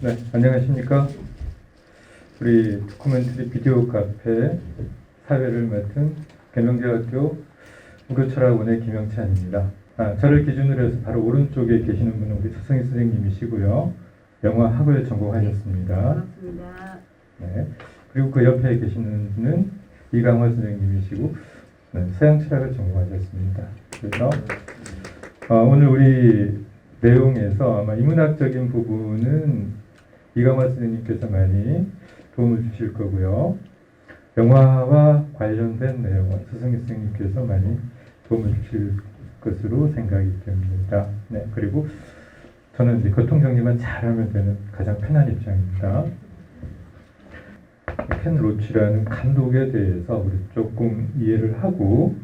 네, 안녕하십니까. 우리 다큐멘터리 비디오 카페 사회를 맡은 계명대학교 무교철학원의 김영찬입니다. 저를 기준으로 해서 바로 오른쪽에 계시는 분은 우리 서성희 선생님이시고요. 영화 학을 전공하셨습니다. 반갑습니다. 네, 그리고 그 옆에 계시는 분은 이강화 선생님이시고 서양 철학을 전공하셨습니다. 그래서 오늘 우리 내용에서 아마 인문학적인 부분은 이강화 선생님께서 많이 도움을 주실 거고요. 영화와 관련된 내용은 서성희 선생님께서 많이 도움을 주실 것으로 생각이 됩니다. 네, 그리고 저는 이제 교통 정리만 잘하면 되는 가장 편한 입장입니다. 켄 로치라는 감독에 대해서 우리 조금 이해를 하고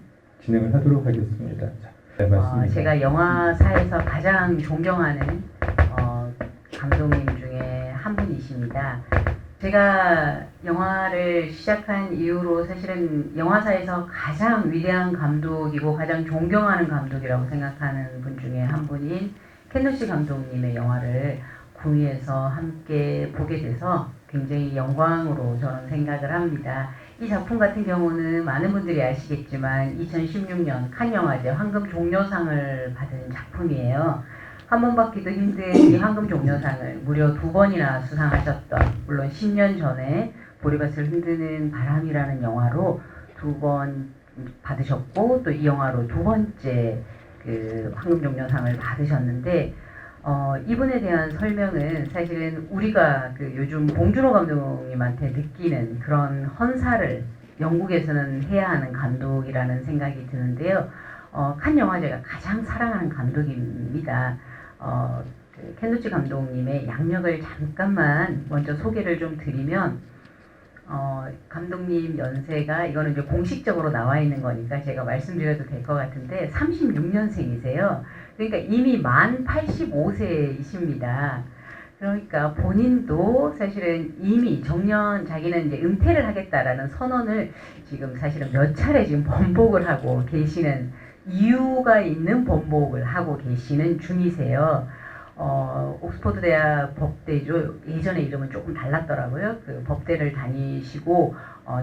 진행을 하도록 하겠습니다. 네, 맞습니다. 제가 영화사에서 가장 존경하는 감독님 중에 한 분이십니다. 제가 영화를 시작한 이후로 사실은 영화사에서 가장 위대한 감독이고 가장 존경하는 감독이라고 생각하는 분 중에 한 분인 켄 로치 감독님의 영화를 구미에서 함께 보게 돼서 굉장히 영광으로 저는 생각을 합니다. 이 작품 같은 경우는 많은 분들이 아시겠지만 2016년 칸 영화제 황금 종려상을 받은 작품이에요. 한 번 받기도 힘든 이 황금 종려상을 무려 2번이나 수상하셨던, 물론 10년 전에 보리밭을 흔드는 바람이라는 영화로 2번 받으셨고 또 이 영화로 2번째 그 황금 종려상을 받으셨는데 이분에 대한 설명은 사실은 우리가 그 요즘 봉준호 감독님한테 느끼는 그런 헌사를 영국에서는 해야 하는 감독이라는 생각이 드는데요. 칸 영화제가 가장 사랑하는 감독입니다. 그 켄 로치 감독님의 양력을 잠깐만 먼저 소개를 좀 드리면 감독님 연세가, 이거는 이제 공식적으로 나와 있는 거니까 제가 말씀드려도 될 것 같은데 36년생이세요. 그러니까 이미 만 85세이십니다. 그러니까 본인도 사실은 이미 정년, 자기는 이제 은퇴를 하겠다라는 선언을 지금 사실은 몇 차례 지금 번복을 하고 계시는, 이유가 있는 번복을 하고 계시는 중이세요. 옥스퍼드 대학 법대죠. 예전에 이름은 조금 달랐더라고요. 그 법대를 다니시고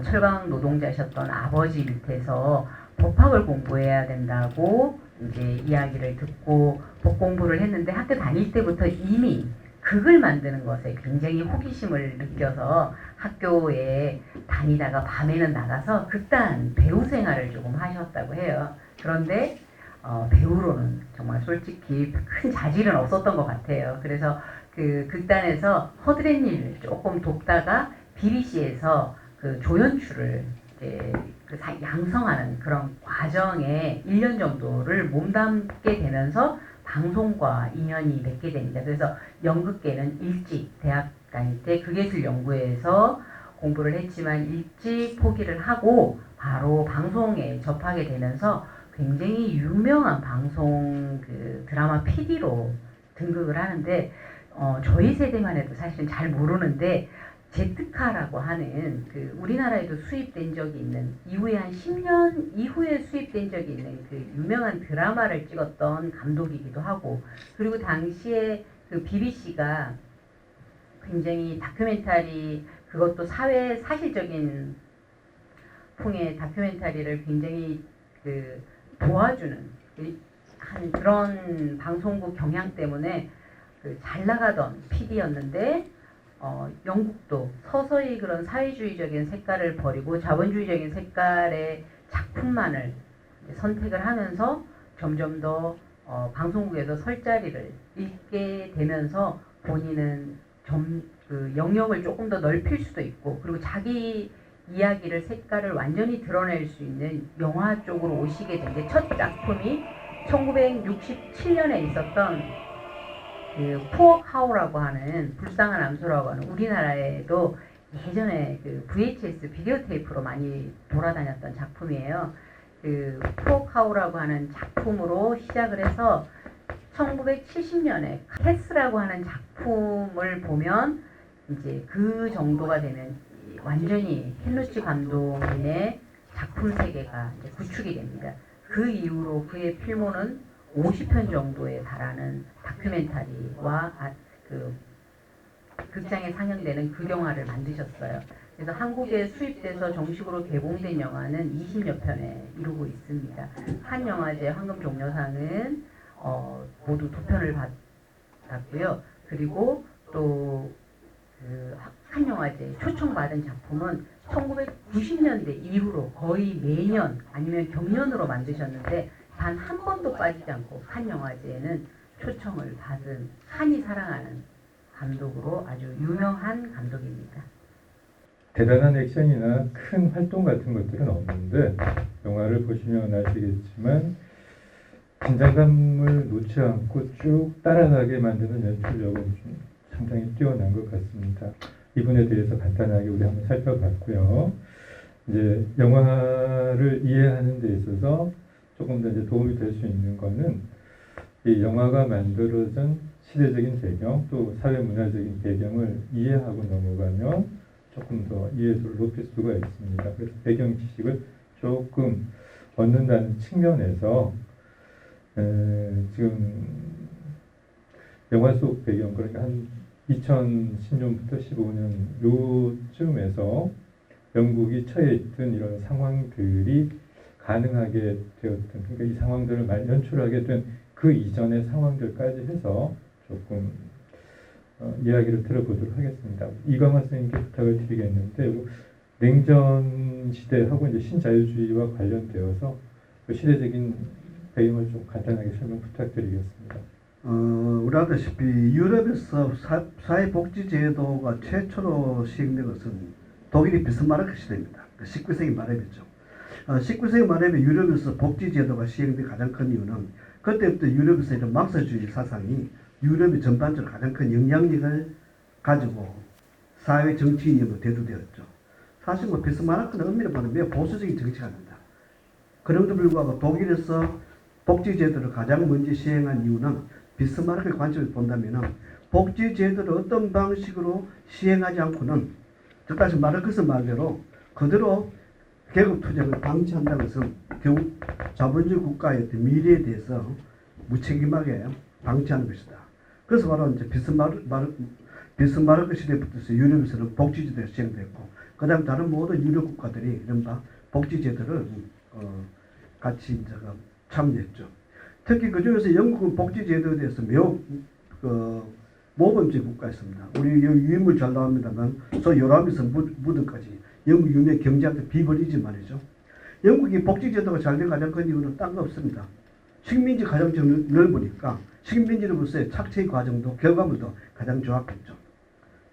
철강 노동자셨던 아버지 밑에서 법학을 공부해야 된다고 이제 이야기를 듣고 법 공부를 했는데 학교 다닐 때부터 이미 극을 만드는 것에 굉장히 호기심을 느껴서 학교에 다니다가 밤에는 나가서 극단 배우 생활을 조금 하셨다고 해요. 그런데 배우로는 정말 솔직히 큰 자질은 없었던 것 같아요. 그래서 그 극단에서 허드렛 일을 조금 돕다가 BBC에서 그 조연출을 양성하는 그런 과정에 1년 정도를 몸담게 되면서 방송과 인연이 맺게 됩니다. 그래서 연극계는 일찍 대학 다닐 때 극예술연구회에서 공부를 했지만 일찍 포기를 하고 바로 방송에 접하게 되면서 굉장히 유명한 방송 그 드라마 PD로 등극을 하는데 저희 세대만 해도 사실은 잘 모르는데 제트카라고 하는 그 우리나라에도 수입된 적이 있는, 이후에 한 10년 이후에 수입된 적이 있는 그 유명한 드라마를 찍었던 감독이기도 하고, 그리고 당시에 그 BBC가 굉장히 다큐멘터리, 그것도 사회 사실적인 풍의 다큐멘터리를 굉장히 그 도와주는 한 그런 방송국 경향 때문에 그 잘 나가던 PD였는데 영국도 서서히 그런 사회주의적인 색깔을 버리고 자본주의적인 색깔의 작품만을 선택을 하면서 점점 더 방송국에서 설 자리를 잃게 되면서 본인은 그 영역을 조금 더 넓힐 수도 있고, 그리고 자기 이야기를, 색깔을 완전히 드러낼 수 있는 영화 쪽으로 오시게 된 게, 첫 작품이 1967년에 있었던 그 푸어 카우라고 하는, 불쌍한 암소라고 하는, 우리나라에도 예전에 그 VHS 비디오 테이프로 많이 돌아다녔던 작품이에요. 그 푸어 카우라고 하는 작품으로 시작을 해서 1970년에 캐스라고 하는 작품을 보면 이제 그 정도가 되면 완전히 켄 로치 감독의 작품 세계가 이제 구축이 됩니다. 그 이후로 그의 필모는 50편 정도에 달하는 다큐멘터리와 그 극장에 상영되는 극영화를 만드셨어요. 그래서 한국에 수입돼서 정식으로 개봉된 영화는 20여 편에 이루고 있습니다. 한 영화제 황금 종려상은 모두 2편을 받았고요. 그리고 또 한 영화제 초청받은 작품은 1990년대 이후로 거의 매년 아니면 경연으로 만드셨는데 단 한 번도 빠지지 않고 칸 영화제에는 초청을 받은 칸이 사랑하는 감독으로 아주 유명한 감독입니다. 대단한 액션이나 큰 활동 같은 것들은 없는데 영화를 보시면 아시겠지만 긴장감을 놓지 않고 쭉 따라가게 만드는 연출력은 좀 상당히 뛰어난 것 같습니다. 이 부분에 대해서 간단하게 우리 한번 살펴봤고요. 이제 영화를 이해하는 데 있어서 조금 더 이제 도움이 될 수 있는 거는 이 영화가 만들어진 시대적인 배경 또 사회 문화적인 배경을 이해하고 넘어가면 조금 더 이해도를 높일 수가 있습니다. 그래서 배경 지식을 조금 얻는다는 측면에서 지금 영화 속 배경 그러니까 한 2010년부터 15년 요쯤에서 영국이 처해 있던 이런 상황들이 가능하게 되었던 그러니까 이 상황들을 연출하게 된 그 이전의 상황들까지 해서 조금 이야기를 들어보도록 하겠습니다. 이광화 선생님께 부탁을 드리겠는데 냉전 시대하고 이제 신자유주의와 관련되어서 그 시대적인 배경을 좀 간단하게 설명 부탁드리겠습니다. 우리 아다시피 유럽에서 사회복지제도가 최초로 시행된 것은 독일의 비스마르크 시대입니다. 19세기 말에였죠. 19세기 말에 유럽에서 복지제도가 시행된 가장 큰 이유는 그때부터 유럽에서 이런 막스주의 사상이 유럽의 전반적으로 가장 큰 영향력을 가지고 사회 정치인으로 대두되었죠. 사실 비스마르크는 엄밀히 보면 매우 보수적인 정치가 아닙니다. 그럼에도 불구하고 독일에서 복지제도를 가장 먼저 시행한 이유는 비스마르크의 관점에서 본다면 복지제도를 어떤 방식으로 시행하지 않고는 즉 다시 마르크스 말대로 그대로 계급투쟁을 방치한다는 것은 결국 자본주의 국가의 미래에 대해서 무책임하게 방치하는 것이다. 그래서 바로 이제 비스마르크 시대부터 유럽에서는 복지제도가 시행됐고 그 다음 다른 모든 유럽 국가들이 이른바 복지제도를 같이 이제 참여했죠. 특히 그 중에서 영국은 복지제도에 대해서 매우 모범적 국가였습니다. 우리 유인물 잘 나옵니다만 소위 요람에서 무드까지 영국 유명 경제학자 비버리지 말이죠. 영국이 복지제도가 잘 된 가장 큰 이유는 딴 거 없습니다. 식민지 가장 넓으니까 식민지로서의 착취 과정도 결과물도 가장 좋았겠죠.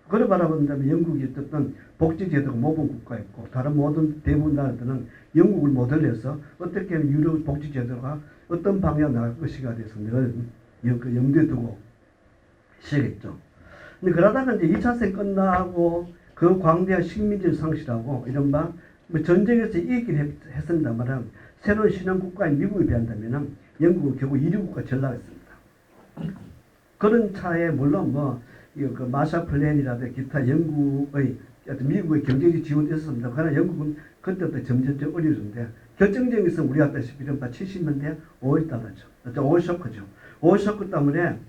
그걸 바라본다면 영국이 어쨌든 복지제도가 모범 국가였고 다른 모든 대부분 나라들은 영국을 모델해서 어떻게 하면 유럽 복지제도가 어떤 방향으로 나갈 것인가 대해서 늘 염두에 두고 시작했죠. 근데 그러다가 이제 2차 세계 끝나고 그 광대한 식민지를 상실하고 이른바 전쟁에서 이기긴 했습니다만 새로운 신흥 국가인 미국에 비한다면 영국은 결국 1위 국가 전락했습니다. 그런 차에 물론 그 마샬 플랜이라든지 기타 영국의 미국의 경제적 지원이 있었습니다. 그러나 영국은 그때부터 점점 어려졌는데 결정적인 것은 우리 아다시피 이른바 70년대 오일 달러죠. 오일 쇼크죠. 오일 쇼크 때문에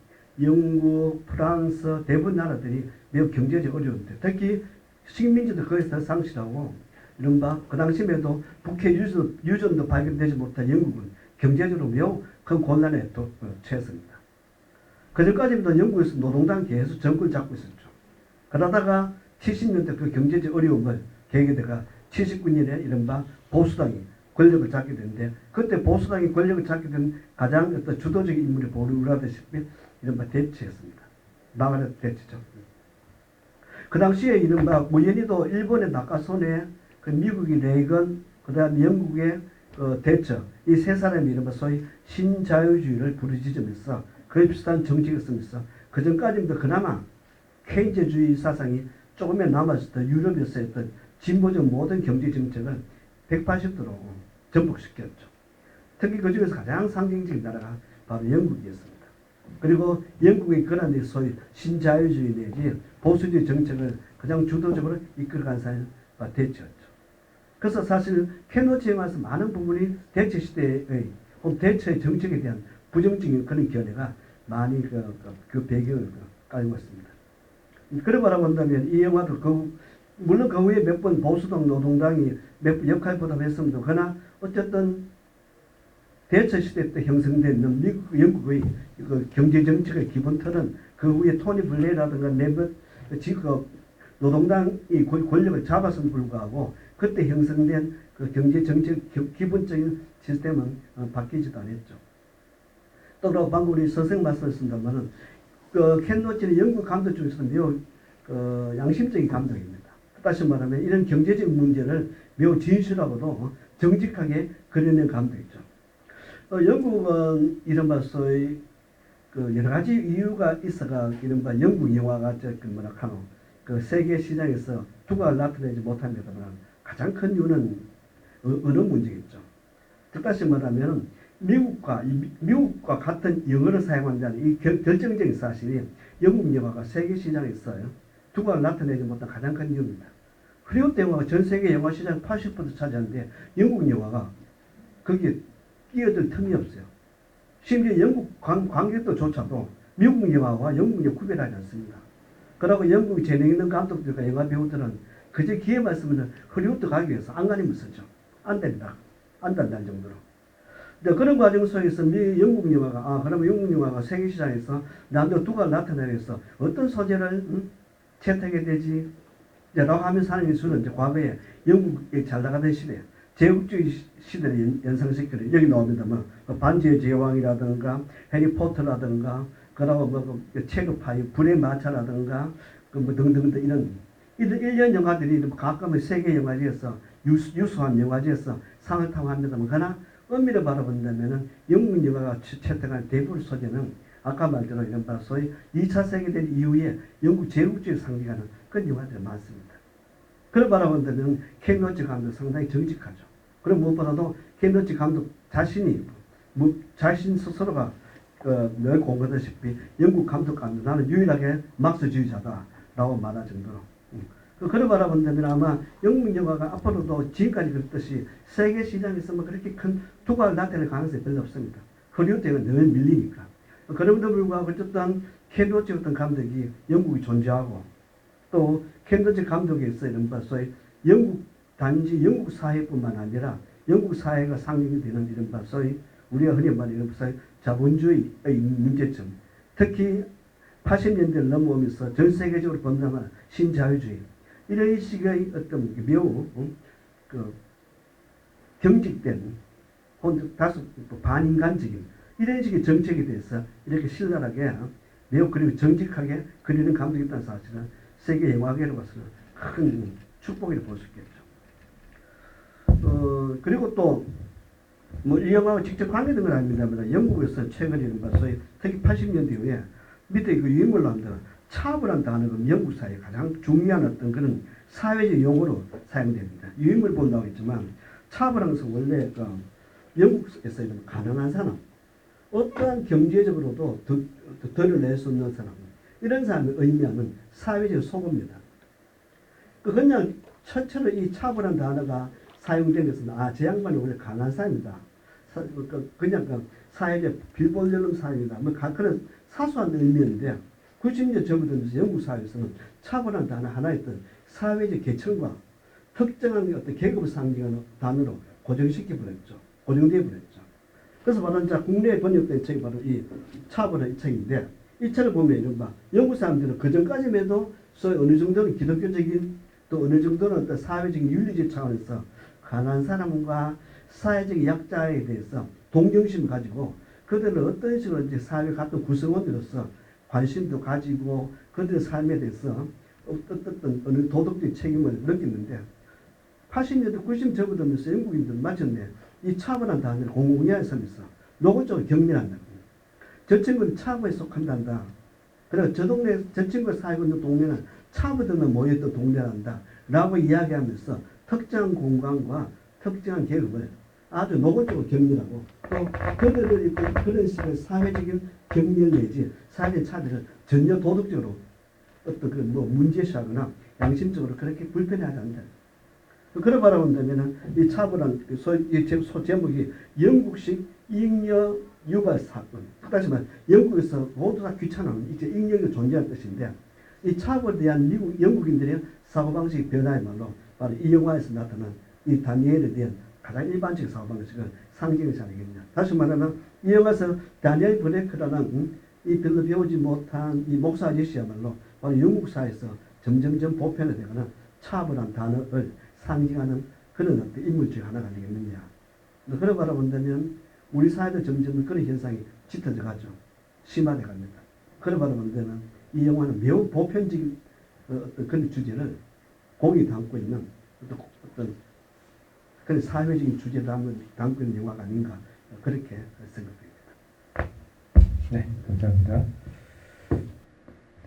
영국, 프랑스 대부분 나라들이 매우 경제적 어려운데 특히 식민지도 거기서 상실하고 이른바 그 당시에도 북해 유전도 발견되지 못한 영국은 경제적으로 매우 큰 곤란에 처했습니다. 그전까지부터 영국에서 노동당이 계속 정권을 잡고 있었죠. 그러다가 70년대 그 경제적 어려움을 계기다가 79년에 이른바 보수당이 권력을 잡게 되는데 그때 보수당이 권력을 잡게 된 가장 어떤 주도적인 인물이 보루라다시피 이른바 대치였습니다. 마가렛 대치죠. 그 당시에 이른바 우연히도 일본의 나카소네, 그 미국의 레이건, 그 다음에 영국의 대처 이 세 사람이 이른바 소위 신자유주의를 부르짖으면서 거의 비슷한 정책을 쓰면서 그 전까지부터 그나마 케인즈주의 사상이 조금이나 남아있었던 유럽에서의 어떤 진보적 모든 경제 정책을 180도로 전복시켰죠. 특히 그 중에서 가장 상징적인 나라가 바로 영국이었습니다. 그리고 영국의 그런 소위 신자유주의 내지 보수주의 정책을 가장 주도적으로 이끌어간 사람이 대처였죠. 그래서 사실 케노지에서 많은 부분이 대처 시대의 대처의 정책에 대한 부정적인 그런 견해가 많이 그 배경을 가지고 있습니다. 그런 거라고 한다면 이 영화도 물론 그 후에 몇 번 보수당 노동당이 몇 번 역할 보답했습니다. 그러나 어쨌든 대처 시대 때 형성된 미국, 영국의 그 경제 정책의 기본 틀은 그 후에 토니 블레이라든가 몇몇 노동당이 권력을 잡았음에 불구하고 그때 형성된 그 경제 정책 기본적인 시스템은 바뀌지도 않았죠. 또 방금 우리 선생 말씀하셨습니다만은 켄 로치는 영국 감독 중에서 매우 양심적인 감독입니다. 다시 말하면 이런 경제적 문제를 매우 진실하고도 정직하게 그려낸 감독이죠. 영국은 이른바 소위 여러 가지 이유가 있어가 이른바 영국 영화가 그 세계 시장에서 두각을 나타내지 못합니다만 가장 큰 이유는 어느 문제겠죠. 즉 다시 말하면 미국과 같은 영어를 사용한다는 이 결정적인 사실이 영국 영화가 세계 시장에서 두각을 나타내지 못한 가장 큰 이유입니다. 헐리우드 영화가 전 세계 영화 시장 80% 차지하는데 영국 영화가 거기에 끼어들 틈이 없어요. 심지어 영국 관객들조차도 미국 영화와 영국 영화 구별하지 않습니다. 그러고 영국 재능 있는 감독들과 영화 배우들은 그저 기회만 있으면 헐리우드 가기 위해서 안간힘을 쓰죠. 안 된다. 안 된다는 정도로. 그런 과정 속에서 영국 영화가 그러면 영국 영화가 세계 시장에서 나도 두각을 나타내기 위해서 어떤 소재를 채택해야 되지? 라고 하면서 하는 기술은 이제 과거에 영국이 잘 나가던 시대, 제국주의 시대를 연상시키는 여기 나옵니다만 반지의 제왕이라든가 해리포터라든가 그다음 체급파이 불의 마차라든가 등등등 이런 1년 영화들이 가끔은 세계 영화제에서 유수한 영화제에서 상을 타고 합니다만 그러나 엄밀히 바라본다면 영국 영화가 채택한 대부분 소재는 아까 말대로 이런 소위 2차 세계대전 이후에 영국 제국주의 상징하는 그런 영화들이 많습니다. 그걸 바라본다면 켄 로치 감독 상당히 정직하죠. 그리고 무엇보다도 켄 로치 감독 자신이 자신 스스로가 늘 공부하다시피 영국 감독 나는 유일하게 막스주의자다라고 말할 정도로 그걸 바라본다면 아마 영국 영화가 앞으로도 지금까지 그랬듯이 세계 시장에서 그렇게 큰 두각을 나타낼 가능성이 별로 없습니다. 헐리우드가 늘 밀리니까. 그럼에도 불구하고 어쨌든 켄 로치 같은 감독이 영국이 존재하고 또 켄 로치 감독에서 이런 소위 단지 영국 사회뿐만 아니라 영국 사회가 상징이 되는 이런 소위 우리가 흔히 말하는 이런 소위 자본주의의 문제점, 특히 80년대를 넘어오면서 전 세계적으로 번성한 신자유주의 이런 식의 어떤 매우 경직된 다소 반인간적인 이런 식의 정책에 대해서 이렇게 신랄하게 매우 그리고 정직하게 그리는 감독이 있다는 사실은 세계 영화계로서는 큰 축복이라고 볼 수 있겠죠. 그리고 또 이 영화와 직접 관계된 건 아닙니다만 영국에서 최근에 소위 특히 80년대 이후에 밑에 그 유행어를 나온다. 차브란 단어가 영국 사회에 가장 중요한 어떤 그런 사회적 용어로 사용됩니다. 유행을 본다고 했지만 차브라는 것은 원래 영국에서 가난한 사람, 어떠한 경제적으로도 덜을 낼 수 없는 사람, 이런 사람을 의미하는 사회적 소고입니다. 그냥 처처럼 이 차브란 단어가 사용된 것은 저 양반이 원래 가난한 사람이다. 그냥 사회적 빌보르 사회이다. 그런 사소한 의미인데 90년 접어들면서 영국 사회에서는 차분한 단어 하나의 어떤 사회적 계층과 특정한 어떤 계급을 상징하는 단어로 고정시켜 버렸죠. 고정되어 버렸죠. 그래서 바로 이제 국내에 번역된 책이 바로 이 차분한 이 책인데 이 책을 보면 이런 영국 사람들은 그 전까지만 해도 소위 어느 정도는 기독교적인 또 어느 정도는 어떤 사회적인 윤리적 차원에서 가난한 사람과 사회적 약자에 대해서 동정심을 가지고 그들은 어떤 식으로 이제 사회 같은 구성원으로서 관심도 가지고 그들의 삶에 대해서 어떤 어느 도덕적 책임을 느꼈는데 80년대 90년 접어들면서 영국인들 맞췄네. 이 차분한 단어를 공공연히 쓰면서 노골적으로 경멸한다. 저 친구는 차부에 속한단다. 그래서 저 친구가 살고 있는 동네는 차부들만 모였던 동네란다. 라고 이야기하면서 특정한 공간과 특정한 계급을 아주 노골적으로 경멸하고 또 그들의 그런 식의 사회적인 경멸 내지 사회적 차별을 전혀 도덕적으로 어떤 그 문제시하거나 양심적으로 그렇게 불편해하지 않는다. 그걸 바라본다면 이 차분한 이 제목이 영국식 잉여 유발 사건. 다시 말해 영국에서 모두 다 귀찮은 이제 잉여가 존재하는 뜻인데 이 차별에 대한 영국인들의 사고방식 변화야말로 바로 이 영화에서 나타난 이 다니엘에 대한 가장 일반적인 사고방식을 상징하지 않겠냐. 다시 말하면 이 영화에서 다니엘 블레이크라는 이 별로 배우지 못한 이 목사 아저씨야말로 바로 영국 사회에서 점점점 보편화되거나 차별한 단어를 상징하는 그런 어떤 인물 중 하나가 되겠느냐. 그런 바라본다면 우리 사회도 점점 그런 현상이 짙어져 가죠. 심화돼 갑니다. 그런 바라본다면 이 영화는 매우 보편적인 그런 주제를 공이 담고 있는 어떤 그런 사회적인 주제를 담고 있는 영화가 아닌가 그렇게 생각됩니다. 네, 감사합니다.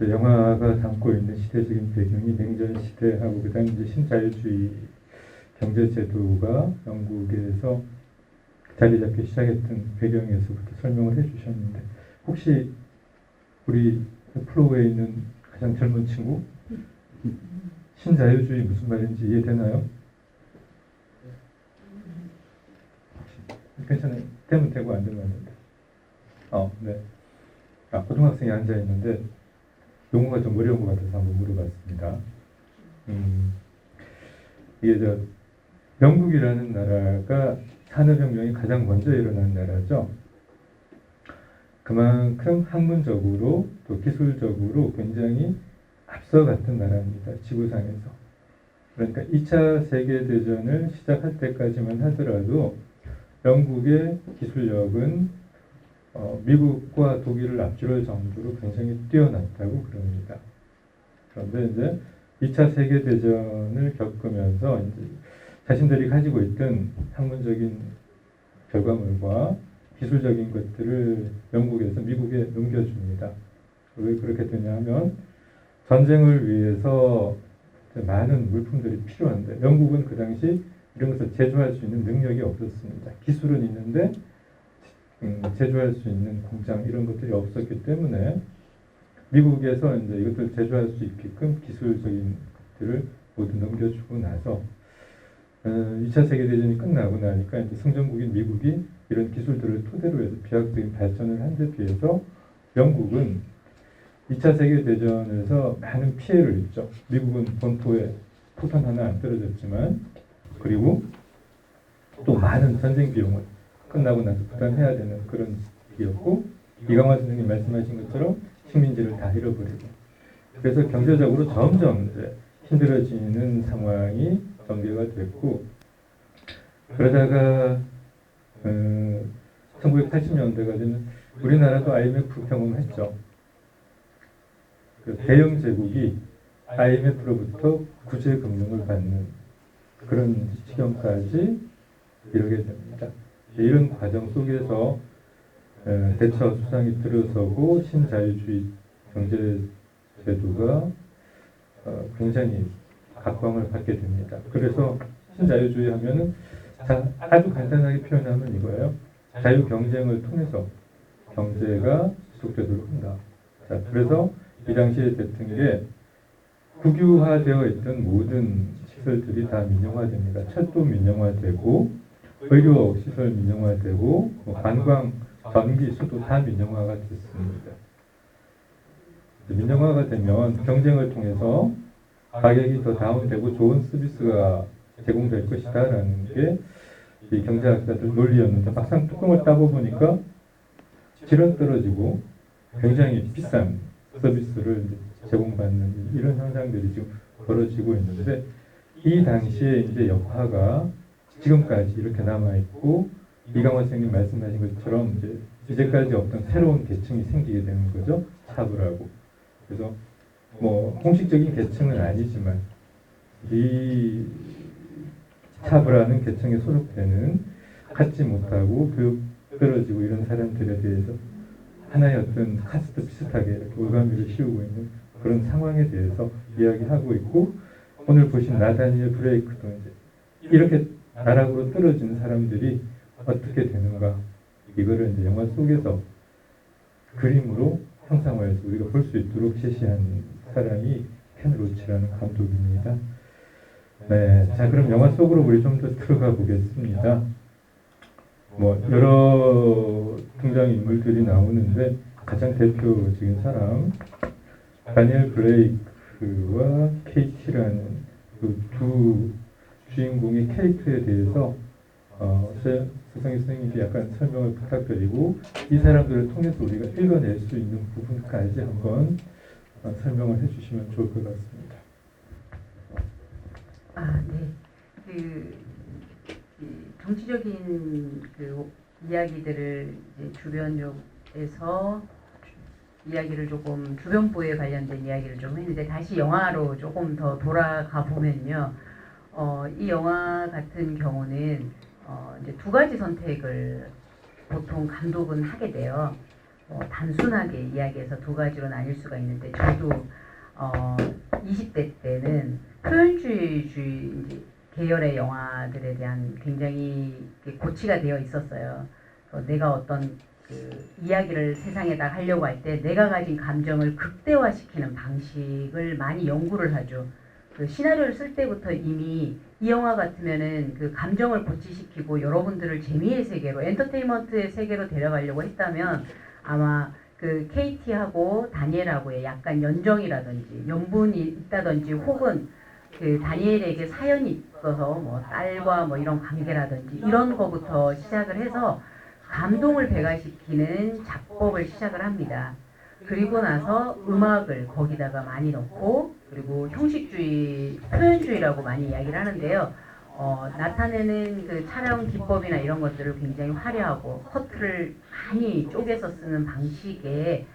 영화가 담고 있는 시대적인 배경이 냉전 시대하고 그다음 이제 신자유주의 경제 제도가 영국에서 자리 잡기 시작했던 배경에서부터 설명을 해주셨는데 혹시 우리 플로우에 있는 가장 젊은 친구 신자유주의 무슨 말인지 이해되나요? 괜찮아요. 되면 되고 안 되면 안 된다. 네. 고등학생이 앉아 있는데 용어가 좀 어려운 것 같아서 한번 물어봤습니다. 이게 영국이라는 나라가 산업혁명이 가장 먼저 일어난 나라죠. 그만큼 학문적으로 또 기술적으로 굉장히 앞서갔던 나라입니다. 지구상에서. 그러니까 2차 세계대전을 시작할 때까지만 하더라도 영국의 기술력은 미국과 독일을 앞지를 정도로 굉장히 뛰어났다고 그럽니다. 그런데 이제 2차 세계대전을 겪으면서 이제 자신들이 가지고 있던 학문적인 결과물과 기술적인 것들을 영국에서 미국에 넘겨줍니다. 왜 그렇게 되냐 하면 전쟁을 위해서 많은 물품들이 필요한데 영국은 그 당시 이런 것을 제조할 수 있는 능력이 없었습니다. 기술은 있는데 제조할 수 있는 공장 이런 것들이 없었기 때문에 미국에서 이제 이것들 제조할 수 있게끔 기술적인 것들을 모두 넘겨주고 나서 2차 세계대전이 끝나고 나니까 이제 승전국인 미국이 이런 기술들을 토대로 해서 비약적인 발전을 한 데 비해서 영국은 2차 세계대전에서 많은 피해를 입죠. 미국은 본토에 포탄 하나 안 떨어졌지만 그리고 또 많은 전쟁 비용을 끝나고 나서 부담해야 되는 그런 시기였고 이강화 선생님 말씀하신 것처럼 식민지를 다 잃어버리고 그래서 경제적으로 점점 이제 힘들어지는 상황이 전개가 됐고 그러다가 1980년대가 되면 우리나라도 IMF 경험했죠. 그 대영 제국이 IMF로부터 구제 금융을 받는 그런 지경까지 이르게 됩니다. 이런 과정 속에서 대처 수상이 들어서고 신자유주의 경제 제도가 굉장히 각광을 받게 됩니다. 그래서 신자유주의 하면은 아주 간단하게 표현하면 이거예요. 자유 경쟁을 통해서 경제가 지속되도록 한다. 자, 그래서 이 당시에 됐던 게 국유화되어 있던 모든 시설들이 다 민영화됩니다. 철도 민영화되고 의료 시설 민영화되고 관광, 전기, 수도 다 민영화가 됐습니다. 민영화가 되면 경쟁을 통해서 가격이 더 다운되고 좋은 서비스가 제공될 것이다라는 게 이 경제학자들 논리였는데 막상 뚜껑을 따고 보니까 질은 떨어지고 굉장히 비싼 서비스를 제공받는 이런 현상들이 지금 벌어지고 있는데 이 당시에 이제 역화가 지금까지 이렇게 남아 있고 이강원 선생님 말씀하신 것처럼 이제까지 없던 새로운 계층이 생기게 되는 거죠. 차별하고. 그래서 뭐 공식적인 계층은 아니지만 이 차별하는 계층에 소속되는 갖지 못하고 교육 떨어지고 이런 사람들에 대해서 하나의 어떤 카스트 비슷하게 이렇게 올가미를 씌우고 있는 그런 상황에 대해서 이야기하고 있고 오늘 보신 나다니엘 브레이크도 이제 이렇게 나락으로 떨어지는 사람들이 어떻게 되는가 이거를 이제 영화 속에서 그림으로 형상화해서 우리가 볼 수 있도록 제시한 사람이 켄 로치라는 감독입니다. 네, 자 그럼 영화 속으로 우리 좀 더 들어가 보겠습니다. 뭐 여러 등장 인물들이 나오는데 가장 대표적인 사람 다니엘 블레이크 브레이크와 KT라는 그 두 주인공의 캐릭터에 대해서 서성희 선생님께 약간 설명을 부탁드리고 이 사람들을 통해서 우리가 읽어낼 수 있는 부분까지 한번 설명을 해주시면 좋을 것 같습니다. 네. 정치적인 그 이야기들을 이제 주변에서 이야기를 조금 주변부에 관련된 이야기를 좀 했는데 다시 영화로 조금 더 돌아가 보면요, 이 영화 같은 경우는 이제 두 가지 선택을 보통 감독은 하게 돼요. 단순하게 이야기해서 두 가지로 나뉠 수가 있는데 저도 20대 때는 표현주의 이제 계열의 영화들에 대한 굉장히 고치가 되어 있었어요. 내가 어떤 그 이야기를 세상에다 하려고 할 때 내가 가진 감정을 극대화시키는 방식을 많이 연구를 하죠. 그 시나리오를 쓸 때부터 이미 이 영화 같으면은 그 감정을 고치시키고 여러분들을 재미의 세계로, 엔터테인먼트의 세계로 데려가려고 했다면 아마 그 KT하고 다니엘하고의 약간 연정이라든지 연분이 있다든지 혹은 그 다니엘에게 사연이 있어서 뭐 딸과 뭐 이런 관계라든지 이런 거부터 시작을 해서 감동을 배가시키는 작법을 시작을 합니다. 그리고 나서 음악을 거기다가 많이 넣고 그리고 형식주의, 표현주의라고 많이 이야기를 하는데요. 나타내는 그 촬영 기법이나 이런 것들을 굉장히 화려하고 커트를 많이 쪼개서 쓰는 방식의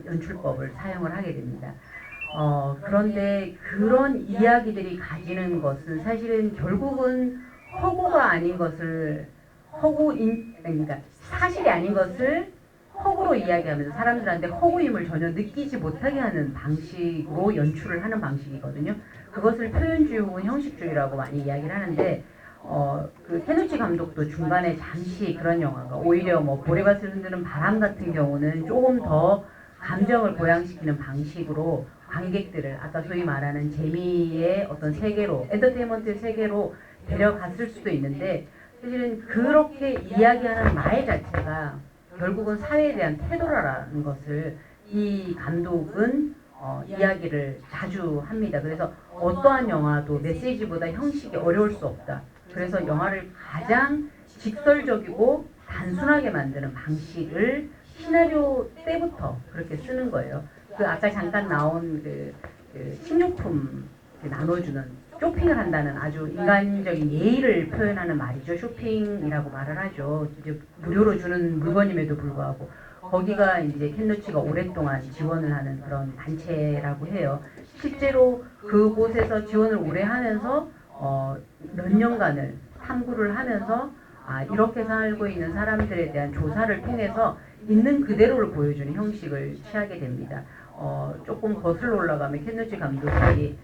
연출법을 사용을 하게 됩니다. 그런데 그런 이야기들이 가지는 것은 사실은 결국은 허구가 아닌 것을 그러니까 사실이 아닌 것을 허구로 이야기하면서 사람들한테 허구임을 전혀 느끼지 못하게 하는 방식으로 연출을 하는 방식이거든요. 그것을 표현주의 혹은 형식주의라고 많이 이야기를 하는데 그 케누치 감독도 중간에 잠시 그런 영화가 오히려 뭐 모래밭을 흔드는 바람 같은 경우는 조금 더 감정을 고양시키는 방식으로 관객들을 아까 소위 말하는 재미의 어떤 세계로, 엔터테인먼트의 세계로 데려갔을 수도 있는데 사실은 그렇게 이야기하는 말 자체가 결국은 사회에 대한 태도라는 것을 이 감독은 이야기를 자주 합니다. 그래서 어떠한 영화도 메시지보다 형식이 어려울 수 없다. 그래서 영화를 가장 직설적이고 단순하게 만드는 방식을 시나리오 때부터 그렇게 쓰는 거예요. 그 아까 잠깐 나온 그 식료품 나눠주는 쇼핑을 한다는 아주 인간적인 예의를 표현하는 말이죠. 쇼핑이라고 말을 하죠. 이제 무료로 주는 물건임에도 불구하고 거기가 이제 켄노치가 오랫동안 지원을 하는 그런 단체라고 해요. 실제로 그곳에서 지원을 오래 하면서 몇 년간을 탐구를 하면서 이렇게 살고 있는 사람들에 대한 조사를 통해서 있는 그대로를 보여주는 형식을 취하게 됩니다. 조금 거슬러 올라가면 켄노치 감독이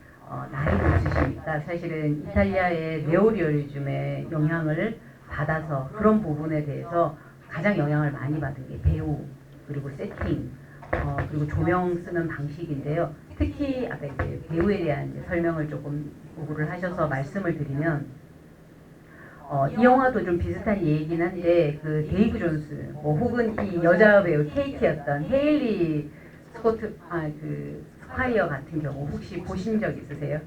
나이도 있으시니까 사실은 이탈리아의 네오리얼리즘의 영향을 받아서 그런 부분에 대해서 가장 영향을 많이 받은 게 배우 그리고 세팅 그리고 조명 쓰는 방식인데요. 특히 아까 이제 배우에 대한 이제 설명을 조금 요구를 하셔서 말씀을 드리면 이 영화도 좀 비슷한 얘기긴 한데 그 데이브 존스 혹은 이 여자 배우 케이티였던 헤일리 스코트 그 스콰이어 같은 경우 혹시 보신 적 있으세요?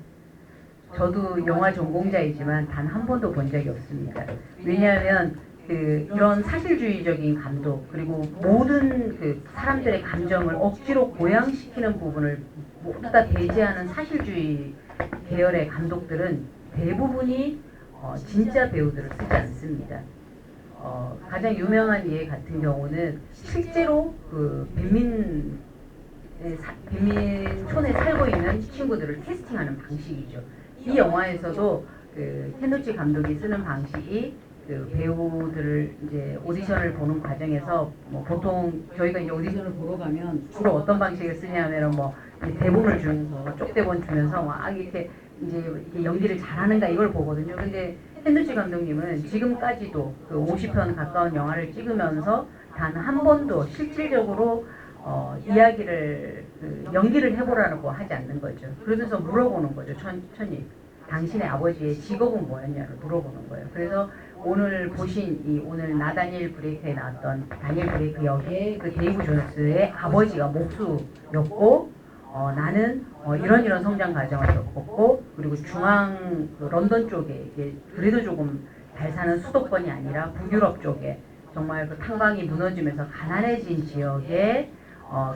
저도 영화 전공자이지만 단 한 번도 본 적이 없습니다. 왜냐하면 이런 사실주의적인 감독 그리고 모든 그 사람들의 감정을 억지로 고양시키는 부분을 모두 다 배제하는 사실주의 계열의 감독들은 대부분이 진짜 배우들을 쓰지 않습니다. 가장 유명한 예 같은 경우는 실제로 그 빈민촌에 살고 있는 친구들을 캐스팅하는 방식이죠. 이 영화에서도 그 켄노치 감독이 쓰는 방식이 그 배우들을 이제 오디션을 보는 과정에서 뭐 보통 저희가 이제 오디션을 보러 가면 주로 어떤 방식을 쓰냐면은 뭐 대본을 주면서 쪽대본 주면서 막 이렇게 이제 이렇게 연기를 잘하는가 이걸 보거든요. 근데 켄노치 감독님은 지금까지도 그 50편 가까운 영화를 찍으면서 단 한 번도 실질적으로 이야기를 연기를 해보라고 하지 않는 거죠. 그러면서 물어보는 거죠. 천천히 당신의 아버지의 직업은 뭐였냐를 물어보는 거예요. 그래서 오늘 보신 오늘 나다니엘 브레이크에 나왔던 다니엘 브레이크 역의 그 데이브 존스의 아버지가 목수였고 나는 이런 성장 과정을 겪었고 그리고 중앙 그 런던 쪽에 이게 그래도 조금 잘 사는 수도권이 아니라 북유럽 쪽에 정말 그 탄광이 무너지면서 가난해진 지역에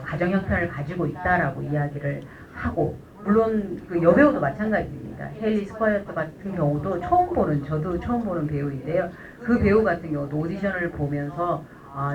가정 형편을 가지고 있다라고 이야기를 하고 물론 그 여배우도 마찬가지입니다. 헨리 스쿼어트 같은 경우도 저도 처음 보는 배우인데요. 그 배우 같은 경우도 오디션을 보면서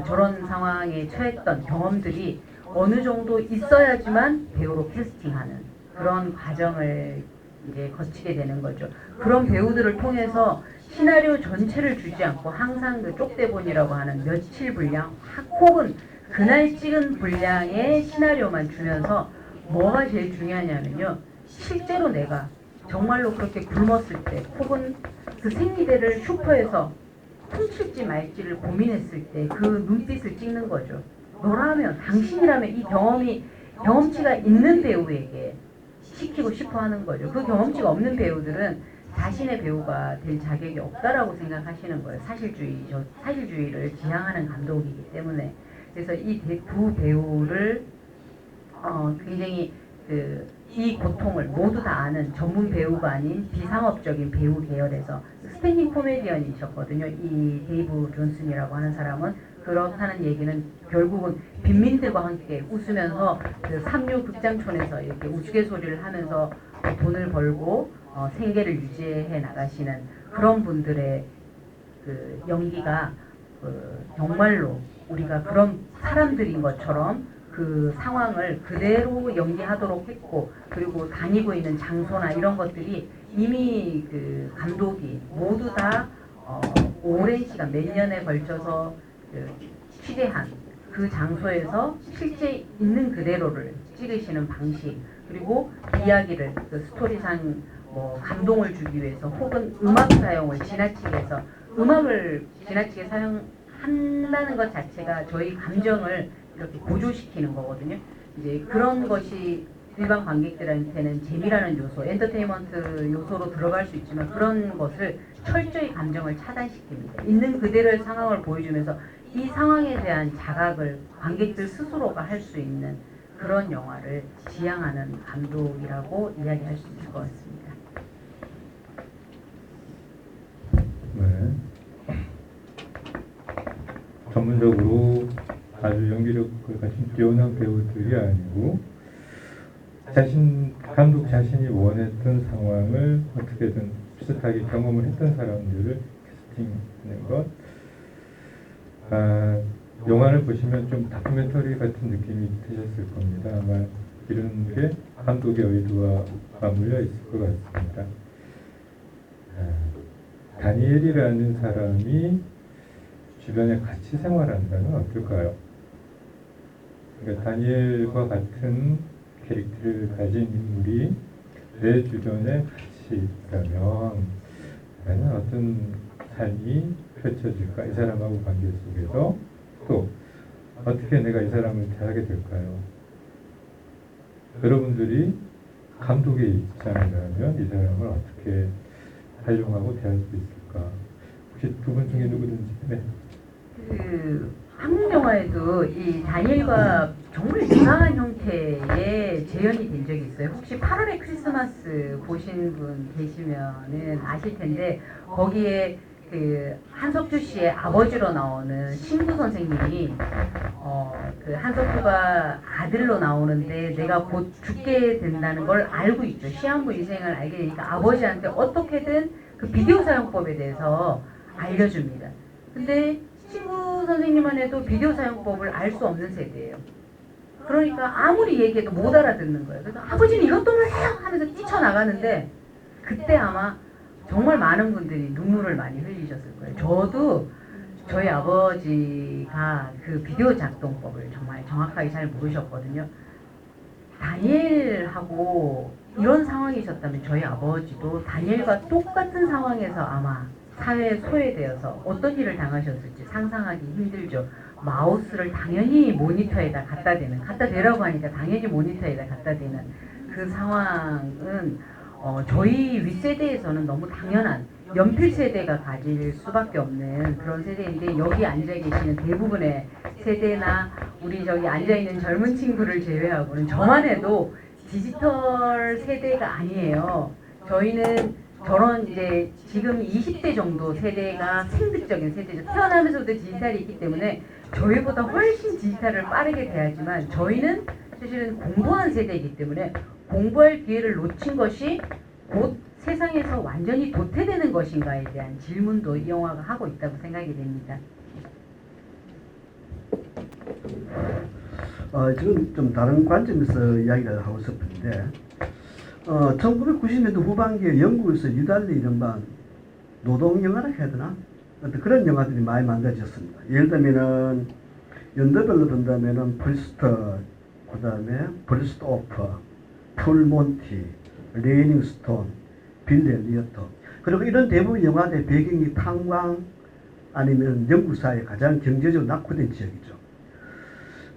저런 상황에 처했던 경험들이 어느 정도 있어야지만 배우로 캐스팅하는 그런 과정을 이제 거치게 되는 거죠. 그런 배우들을 통해서 시나리오 전체를 주지 않고 항상 그 쪽대본이라고 하는 며칠 분량 혹은 그날 찍은 분량의 시나리오만 주면서 뭐가 제일 중요하냐면요. 실제로 내가 정말로 그렇게 굶었을 때 혹은 그 생리대를 슈퍼에서 훔칠지 말지를 고민했을 때 그 눈빛을 찍는 거죠. 너라면 당신이라면 이 경험치가 있는 배우에게 시키고 싶어 하는 거죠. 그 경험치가 없는 배우들은 자신의 배우가 될 자격이 없다라고 생각하시는 거예요. 사실주의를 지향하는 감독이기 때문에. 그래서 이 두 배우를 굉장히 이 고통을 모두 다 아는 전문 배우가 아닌 비상업적인 배우 계열에서 스탠딩 코미디언이셨거든요. 이 데이브 존슨이라고 하는 사람은 그렇다는 얘기는 결국은 빈민들과 함께 웃으면서 그 삼류 극장촌에서 이렇게 우스갯소리를 하면서 돈을 벌고 생계를 유지해 나가시는 그런 분들의 그 연기가 정말로 우리가 그런 사람들인 것처럼 그 상황을 그대로 연기하도록 했고 그리고 다니고 있는 장소나 이런 것들이 이미 그 감독이 모두 다 오랜 시간 몇 년에 걸쳐서 취재한 그 장소에서 실제 있는 그대로를 찍으시는 방식 그리고 이야기를 그 스토리상 뭐 감동을 주기 위해서 혹은 음악 사용을 지나치게 해서 음악을 지나치게 사용한다는 것 자체가 저희 감정을 이렇게 고조시키는 거거든요. 이제 그런 것이 일반 관객들한테는 재미라는 요소, 엔터테인먼트 요소로 들어갈 수 있지만 그런 것을 철저히 감정을 차단시킵니다. 있는 그대로의 상황을 보여주면서 이 상황에 대한 자각을 관객들 스스로가 할 수 있는 그런 영화를 지향하는 감독이라고 이야기할 수 있을 것 같습니다. 네. 전문적으로 아주 연기력을 가진 뛰어난 배우들이 아니고 감독 자신이 원했던 상황을 어떻게든 비슷하게 경험을 했던 사람들을 캐스팅하는 것. 영화를 보시면 좀 다큐멘터리 같은 느낌이 드셨을 겁니다. 아마 이런 게 감독의 의도와 맞물려 있을 것 같습니다. 다니엘이라는 사람이 주변에 같이 생활한다면 어떨까요? 그러니까 다니엘과 같은 캐릭터를 가진 인물이 내 주변에 같이 있다면 나는 어떤 삶이 펼쳐질까? 이 사람하고 관계 속에서 또 어떻게 내가 이 사람을 대하게 될까요? 여러분들이 감독의 입장이라면 이 사람을 어떻게 활용하고 대할 수 있을까? 혹시 두 분 중에 누구든지 네. 한국 영화에도 이 다니엘과 정말 이상한 형태의 재현이 된 적이 있어요. 혹시 8월의 크리스마스 보신 분 계시면은 아실 텐데 거기에 그 한석규 씨의 아버지로 나오는 신구 선생님이 그 한석규가 아들로 나오는데 내가 곧 죽게 된다는 걸 알고 있죠. 시한부 인생을 알게 되니까 아버지한테 어떻게든 그 비디오 사용법에 대해서 알려줍니다. 근데 신구 선생님만 해도 비디오 사용법을 알 수 없는 세대예요. 그러니까 아무리 얘기해도 못 알아듣는 거예요. 그래서 아버지는 이것도 몰라요 하면서 뛰쳐나가는데 그때 아마 정말 많은 분들이 눈물을 많이 흘리셨을 거예요. 저도 저희 아버지가 그 비디오 작동법을 정말 정확하게 잘 모르셨거든요. 다니엘하고 이런 상황이셨다면 저희 아버지도 다니엘과 똑같은 상황에서 아마 사회에 소외되어서 어떤 일을 당하셨을지 상상하기 힘들죠. 마우스를 당연히 모니터에다 갖다 대라고 하니까 당연히 모니터에다 갖다 대는 그 상황은 저희 윗세대에서는 너무 당연한 연필 세대가 가질 수밖에 없는 그런 세대인데 여기 앉아 계시는 대부분의 세대나 우리 저기 앉아 있는 젊은 친구를 제외하고는 저만 해도 디지털 세대가 아니에요. 저희는 저런 이제 지금 20대 정도 세대가 생득적인 세대죠. 태어나면서부터 디지털이 있기 때문에 저희보다 훨씬 디지털을 빠르게 돼야지만 저희는 사실은 공부하는 세대이기 때문에 공부할 기회를 놓친 것이 곧 세상에서 완전히 도태되는 것인가에 대한 질문도 이 영화가 하고 있다고 생각이 됩니다. 지금 좀 다른 관점에서 이야기를 하고 싶은데 1990년대 후반기에 영국에서 유달리 이른바 노동 영화라 해야 되나? 어떤 그런 영화들이 많이 만들어졌습니다. 예를 들면은 연도별로 본다면은 프리스터, 그 다음에 브리스트 오프, 풀몬티, 레이닝스톤, 빌 엘리어트. 그리고 이런 대부분 영화들의 배경이 탄광 아니면 영국 사회의 가장 경제적으로 낙후된 지역이죠.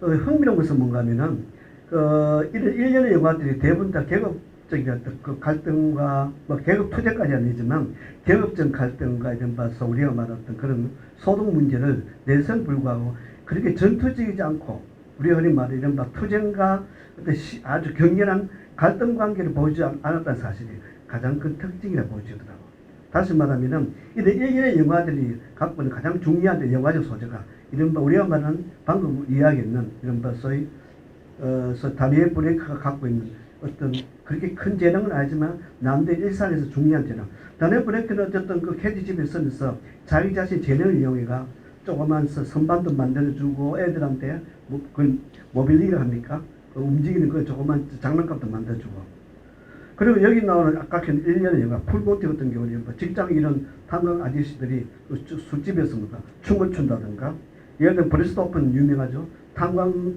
흥미로운 것은 뭔가 하면은 이런 일련의 영화들이 대부분 다 계급적인 어떤 그 갈등과 뭐 계급 투쟁까지 아니지만 계급적 갈등과 이런 바서 우리가 말했던 그런 소득 문제를 내세는 불구하고 그렇게 전투적이지 않고 우리가 흔히 말하는 이런 바 투쟁과 어떤 아주 격렬한 갈등 관계를 보이지 않았다는 사실이 가장 큰 특징이라 보여지더라고. 다시 말하면은 이런 일련의 영화들이 갖고 있는 가장 중요한 영화적 소재가 이른바 우리가 말하는 방금 이야기했는 이른바 소위 다니엘 브레이크가 갖고 있는 어떤 그렇게 큰 재능은 아니지만 남들 일상에서 중요한 재능. 다니엘 브레이크는 어쨌든 그 캐디 집에 서면서 자기 자신 재능을 이용해가 조그만 선반도 만들어주고 애들한테 그 모빌리를 합니까? 그 움직이는 그 조그만 장난감도 만들어주고. 그리고 여기 나오는 아까 그 1년의 영화 풀본티 같은 경우는 직장 이런 탄광 아저씨들이 술집에서 춤을 춘다든가 예를 들면 브리스트 오픈 유명하죠. 탄광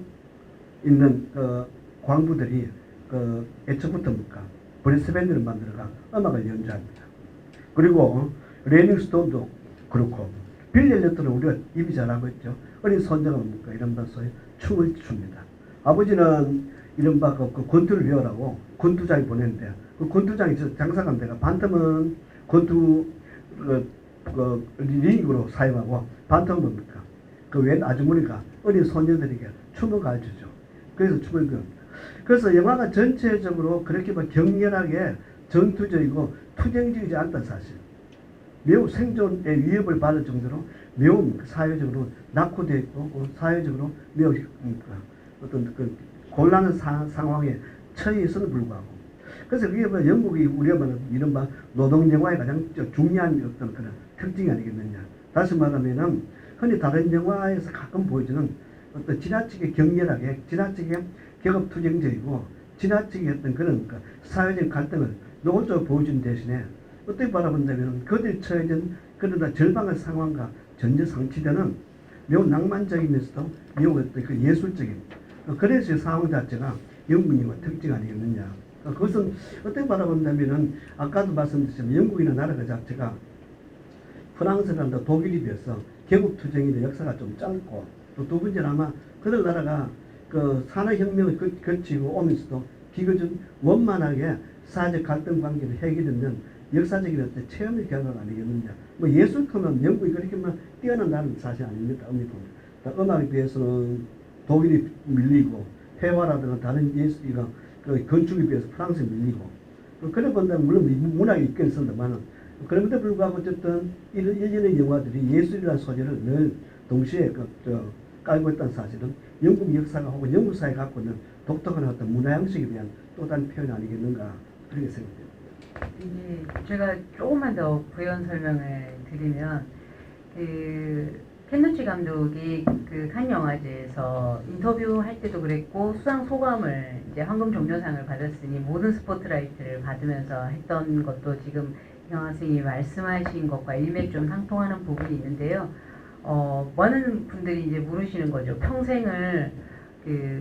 있는 광부들이 애초부터 브리스 밴드를 만들어가 음악을 연주합니다. 그리고 레이닝스톤도 그렇고 빌 엘리어트는 우리가 입이 잘하고 있죠. 어린 손자가 이런 바소에 춤을 춥니다. 아버지는 이른바 그 권투를 배우라고 권투장에 보냈는데 그 권투장이 장사간 데가 반틈은 권투 링으로 사용하고 반틈은 뭡니까? 그 웬 아주머니가 어린 소녀들에게 춤을 가르쳐줘. 그래서 춤을 배웁니다. 그래서 영화가 전체적으로 그렇게 막 격렬하게 전투적이고 투쟁적이지 않다는 사실. 매우 생존의 위협을 받을 정도로 매우 사회적으로 낙후되어 있고 사회적으로 매우 어떤 그 곤란한 상황에 처해 있어도 불구하고 그래서 그게 뭐 영국이 우리가 말하는 이른바 노동영화의 가장 중요한 어떤 그런 특징이 아니겠느냐. 다시 말하면은 흔히 다른 영화에서 가끔 보여주는 어떤 지나치게 격렬하게 지나치게 계급투쟁적이고 지나치게 어떤 그런 사회적 갈등을 노골적으로 보여주는 대신에 어떻게 바라본다면 그들이 처해진 그러다 절망의 상황과 전혀 상치되는 매우 낭만적이면서도 매우 어떤 그 예술적인 그래서 상황 자체가 영국 영화 특징 아니겠느냐. 그것은 어떻게 바라본다면은 아까도 말씀드렸지만 영국이라는 나라가 자체가 프랑스랑 독일에 비해서 계급투쟁의 역사가 좀 짧고 또 두 번째는 아마 그들 나라가 그 산업혁명을 거치고 오면서도 비교적 원만하게 사회적 갈등 관계를 해결했는 역사적인 어떤 체험의 결과가 아니겠느냐. 뭐 예술하면 영국이 그렇게 뛰어난 나라는 사실 아닙니다. 음악에 비해서는 독일이 밀리고 회화라든가 다른 예술이가 그 건축에 비해서 프랑스에 밀리고 그래 본다면 물론 문학이 있긴 있습니다만 그럼에도 불구하고 어쨌든 일련의 영화들이 예술이라는 소재를 늘 동시에 깔고 있다는 사실은 영국 역사가 혹은 영국 사회가 갖고 있는 독특한 어떤 문화 양식에 대한 또 다른 표현 아니겠는가 그렇게 생각됩니다. 이게 제가 조금만 더 부연 설명을 드리면 켄 로치 감독이 그 칸 영화제에서 인터뷰할 때도 그랬고 수상 소감을 이제 황금 종려상을 받았으니 모든 스포트라이트를 받으면서 했던 것도 지금 영화 선생님이 말씀하신 것과 일맥 좀 상통하는 부분이 있는데요. 많은 분들이 이제 물으시는 거죠. 평생을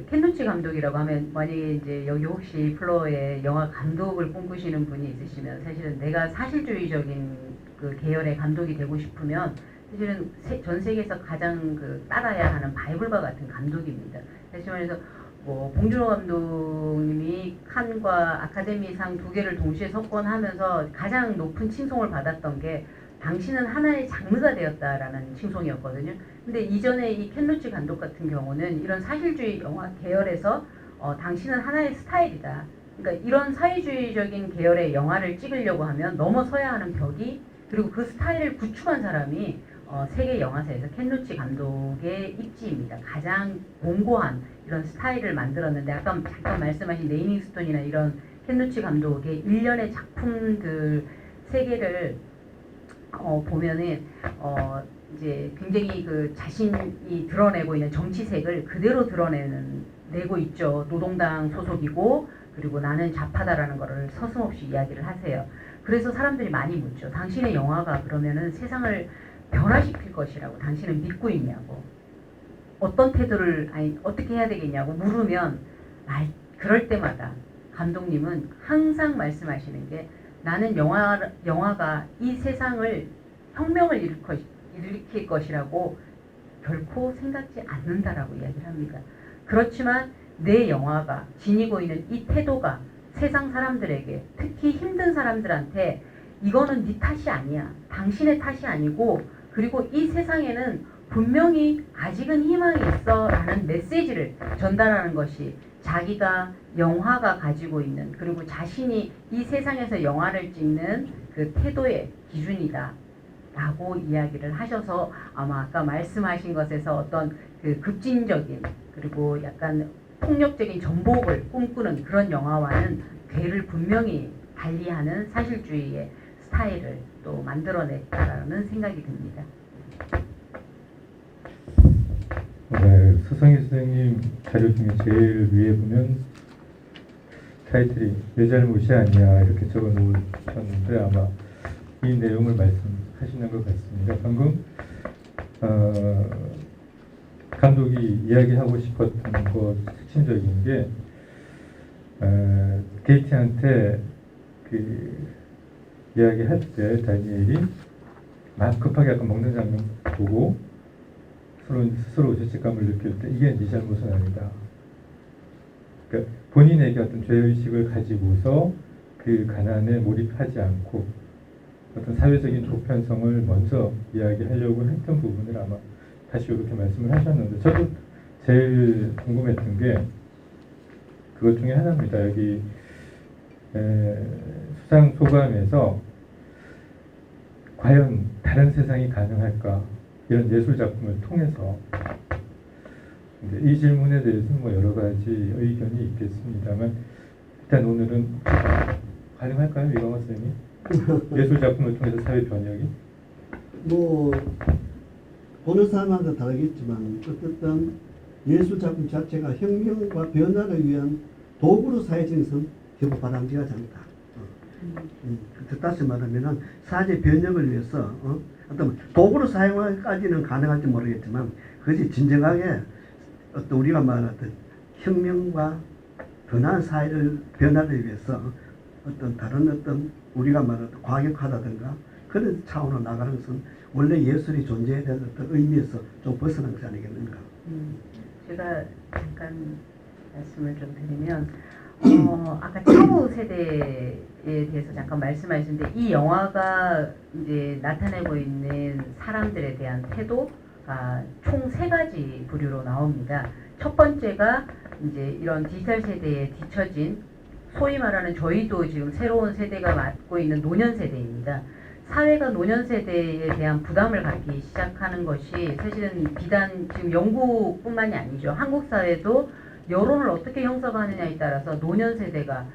켄 로치 감독이라고 하면 만약에 이제 여기 혹시 플로어에 영화 감독을 꿈꾸시는 분이 있으시면 사실은 내가 사실주의적인 그 계열의 감독이 되고 싶으면 사실은 전 세계에서 가장 따라야 하는 바이블과 같은 감독입니다. 다시 말해서 봉준호 감독님이 칸과 아카데미상 2개를 동시에 석권하면서 가장 높은 칭송을 받았던 게 당신은 하나의 장르가 되었다라는 칭송이었거든요. 근데 이전에 이 켄 로치 감독 같은 경우는 이런 사실주의 영화 계열에서 당신은 하나의 스타일이다. 그러니까 이런 사회주의적인 계열의 영화를 찍으려고 하면 넘어서야 하는 벽이, 그리고 그 스타일을 구축한 사람이 세계 영화사에서 켄 로치 감독의 입지입니다. 가장 공고한 이런 스타일을 만들었는데, 아까 잠깐 말씀하신 레이닝스톤이나 이런 켄 로치 감독의 일련의 작품들 세계를 보면은 이제 굉장히 그 자신이 드러내고 있는 정치색을 그대로 내고 있죠. 노동당 소속이고, 그리고 나는 좌파다라는 거를 서슴없이 이야기를 하세요. 그래서 사람들이 많이 묻죠. 당신의 영화가 그러면은 세상을 변화시킬 것이라고 당신은 믿고 있냐고. 어떤 태도를, 아니 어떻게 해야 되겠냐고 물으면, 그럴 때마다 감독님은 항상 말씀하시는 게, 나는 영화가 이 세상을 혁명을 일으킬 것이라고 결코 생각지 않는다라고 이야기를 합니다. 그렇지만 내 영화가 지니고 있는 이 태도가 세상 사람들에게, 특히 힘든 사람들한테 이거는 네 탓이 아니야, 당신의 탓이 아니고, 그리고 이 세상에는 분명히 아직은 희망이 있어 라는 메시지를 전달하는 것이 자기가 영화가 가지고 있는, 그리고 자신이 이 세상에서 영화를 찍는 그 태도의 기준이다 라고 이야기를 하셔서, 아마 아까 말씀하신 것에서 어떤 그 급진적인, 그리고 약간 폭력적인 전복을 꿈꾸는 그런 영화와는 궤를 분명히 달리하는 사실주의의 스타일을 또 만들어냈다라는 생각이 듭니다. 네, 서성희 선생님 자료 중에 제일 위에 보면 타이틀이 내 잘못이 아니야 이렇게 적어 놓으셨는데, 아마 이 내용을 말씀하시는 것 같습니다. 방금 감독이 이야기하고 싶었던 것 핵심적인 게, 게이티한테 그 이야기할 때 다니엘이 막 급하게 약간 먹는 장면 보고 스스로 죄책감을 느낄 때, 이게 네 잘못은 아니다. 그러니까 본인에게 어떤 죄의식을 가지고서 그 가난에 몰입하지 않고 어떤 사회적인 조편성을 먼저 이야기하려고 했던 부분을 아마 다시 이렇게 말씀을 하셨는데, 저도 제일 궁금했던 게 그것 중에 하나입니다. 여기 수상 소감에서 과연 다른 세상이 가능할까, 이런 예술 작품을 통해서. 이 질문에 대해서는 뭐 여러 가지 의견이 있겠습니다만, 일단 오늘은 가능할까요, 이광호 선생님? 예술 작품을 통해서 사회 변혁이? 뭐 보는 사람마다 다르겠지만, 어쨌든 예술 작품 자체가 혁명과 변화를 위한 도구로 사회적인 결국 바람직하지 않다. 다시 말하면은 사회 변혁을 위해서 어떤 도구로 사용하기까지는 가능할지 모르겠지만, 그것이 진정하게 어떤 우리가 말하던 혁명과 변화한 사회를 변화를 위해서 어떤 다른 어떤 우리가 말하던 과격하다든가 그런 차원으로 나가는 것은 원래 예술이 존재해야 되는 어떤 의미에서 좀 벗어난 것이 아니겠는가. 제가 잠깐 말씀을 좀 드리면, 아까 차후 세대에 대해서 잠깐 말씀하셨는데, 이 영화가 이제 나타내고 있는 사람들에 대한 태도가 총 3가지 부류로 나옵니다. 첫 번째가 이제 이런 디지털 세대에 뒤처진, 소위 말하는 저희도 지금 새로운 세대가 맡고 있는 노년 세대입니다. 사회가 노년 세대에 대한 부담을 갖기 시작하는 것이 사실은 비단 지금 영국뿐만이 아니죠. 한국 사회도 여론을 어떻게 형성하느냐에 따라서 노년 세대가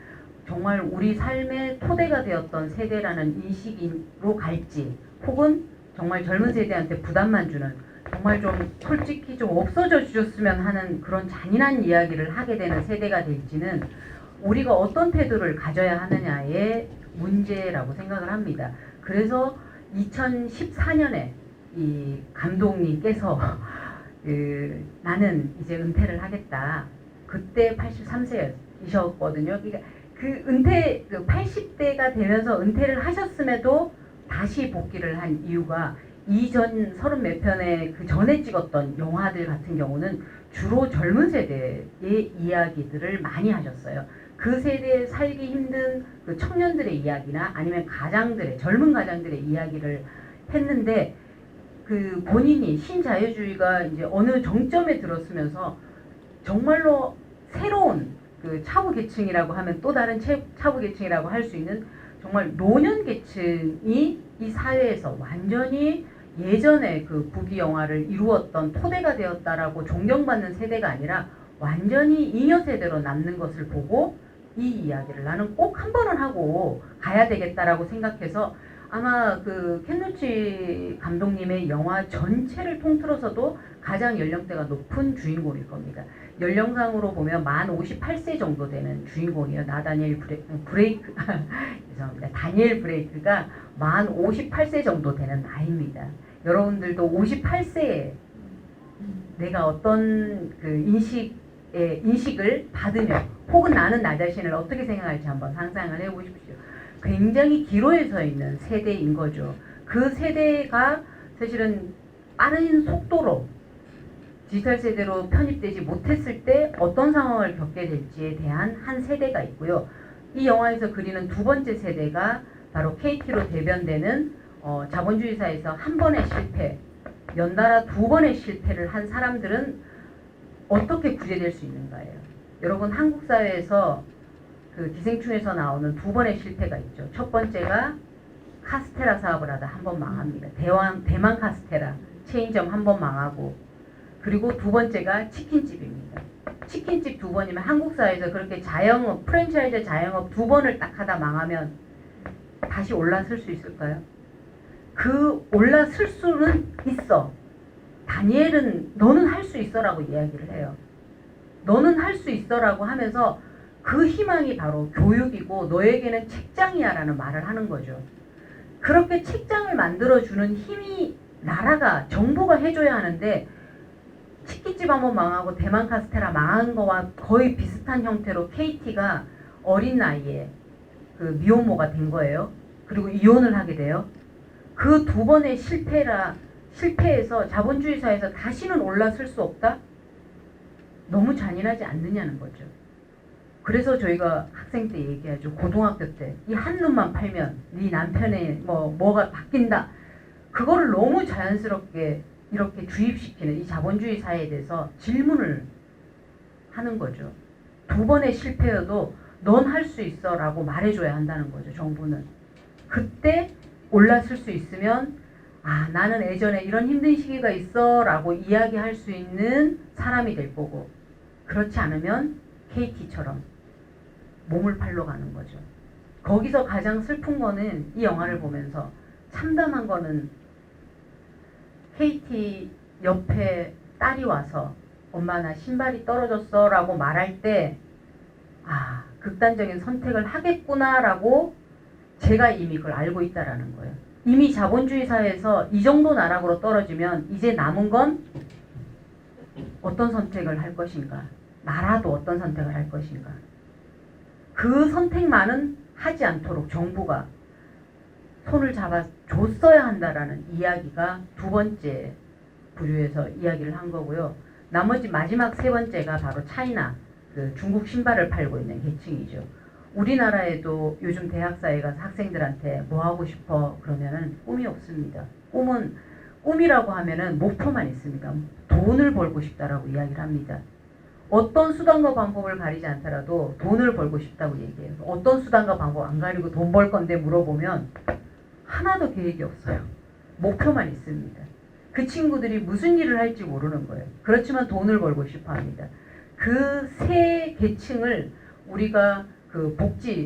정말 우리 삶의 토대가 되었던 세대라는 인식으로 갈지, 혹은 정말 젊은 세대한테 부담만 주는, 정말 좀 솔직히 좀 없어져 주셨으면 하는 그런 잔인한 이야기를 하게 되는 세대가 될지는 우리가 어떤 태도를 가져야 하느냐의 문제라고 생각을 합니다. 그래서 2014년에 이 감독님께서 나는 이제 은퇴를 하겠다. 그때 83세이셨거든요. 그러니까 그 80대가 되면서 은퇴를 하셨음에도 다시 복귀를 한 이유가, 이전 30몇 편의 그 전에 찍었던 영화들 같은 경우는 주로 젊은 세대의 이야기들을 많이 하셨어요. 그 세대에 살기 힘든 그 청년들의 이야기나 아니면 젊은 가장들의 이야기를 했는데, 그 본인이 신자유주의가 이제 어느 정점에 들었으면서 정말로 새로운 그 그 차부 계층이라고 하면 또 다른 차부 계층이라고 할 수 있는 정말 노년 계층이 이 사회에서 완전히 예전에 그 부귀 영화를 이루었던 토대가 되었다라고 존경받는 세대가 아니라 완전히 잉여 세대로 남는 것을 보고 이 이야기를 나는 꼭 한 번은 하고 가야 되겠다라고 생각해서 아마 그 켄 로치 감독님의 영화 전체를 통틀어서도 가장 연령대가 높은 주인공일 겁니다. 연령상으로 보면 만 58세 정도 되는 주인공이에요. 나다니엘 브레이크 죄송합니다. 다니엘 브레이크가 만 58세 정도 되는 나이입니다. 여러분들도 58세에 내가 어떤 그 인식을 받으면 혹은 나는 나 자신을 어떻게 생각할지 한번 상상을 해보십시오. 굉장히 기로에 서 있는 세대인 거죠. 그 세대가 사실은 빠른 속도로 디지털 세대로 편입되지 못했을 때 어떤 상황을 겪게 될지에 대한 한 세대가 있고요. 이 영화에서 그리는 두 번째 세대가 바로 KT로 대변되는 자본주의사에서 한 번의 실패, 연달아 두 번의 실패를 한 사람들은 어떻게 구제될 수 있는가예요. 여러분 한국 사회에서 그 기생충에서 나오는 두 번의 실패가 있죠. 첫 번째가 카스테라 사업을 하다 한 번 망합니다. 대만 카스테라 체인점 한 번 망하고, 그리고 두 번째가 치킨집입니다. 치킨집 두 번이면 한국 사회에서 그렇게 자영업, 프랜차이즈 자영업 두 번을 딱 하다 망하면 다시 올라설 수 있을까요? 그 올라설 수는 있어. 다니엘은 너는 할 수 있어라고 이야기를 해요. 너는 할 수 있어라고 하면서 그 희망이 바로 교육이고 너에게는 책장이야 라는 말을 하는 거죠. 그렇게 책장을 만들어주는 힘이 나라가, 정부가 해줘야 하는데 치킨집 한번 망하고 대만 카스테라 망한 거와 거의 비슷한 형태로 KT가 어린 나이에 그 미혼모가 된 거예요. 그리고 이혼을 하게 돼요. 그 두 번의 실패에서 자본주의사에서 다시는 올라설 수 없다? 너무 잔인하지 않느냐는 거죠. 그래서 저희가 학생 때 얘기하죠. 고등학교 때 이 한 눈만 팔면 네 남편의 뭐가 바뀐다. 그거를 너무 자연스럽게 이렇게 주입시키는 이 자본주의 사회에 대해서 질문을 하는 거죠. 두 번의 실패여도 넌 할 수 있어 라고 말해줘야 한다는 거죠. 정부는. 그때 올라설 수 있으면 아 나는 예전에 이런 힘든 시기가 있어 라고 이야기할 수 있는 사람이 될 거고, 그렇지 않으면 KT처럼 몸을 팔러 가는 거죠. 거기서 가장 슬픈 거는 이 영화를 보면서 참담한 거는 KT 옆에 딸이 와서 엄마 나 신발이 떨어졌어 라고 말할 때 아 극단적인 선택을 하겠구나 라고 제가 이미 그걸 알고 있다라는 거예요. 이미 자본주의 사회에서 이 정도 나락으로 떨어지면 이제 남은 건 어떤 선택을 할 것인가, 나라도 어떤 선택을 할 것인가. 그 선택만은 하지 않도록 정부가 손을 잡아줬어야 한다라는 이야기가 두 번째 부류에서 이야기를 한 거고요. 나머지 마지막 세 번째가 바로 차이나, 그 중국 신발을 팔고 있는 계층이죠. 우리나라에도 요즘 대학사에 가서 학생들한테 뭐 하고 싶어 그러면은 꿈이 없습니다. 꿈이라고 하면은 목표만 있습니다. 돈을 벌고 싶다라고 이야기를 합니다. 어떤 수단과 방법을 가리지 않더라도 돈을 벌고 싶다고 얘기해요. 어떤 수단과 방법 안 가리고 돈 벌 건데 물어보면 하나도 계획이 없어요. 목표만 있습니다. 그 친구들이 무슨 일을 할지 모르는 거예요. 그렇지만 돈을 벌고 싶어 합니다. 그 세 계층을 우리가 그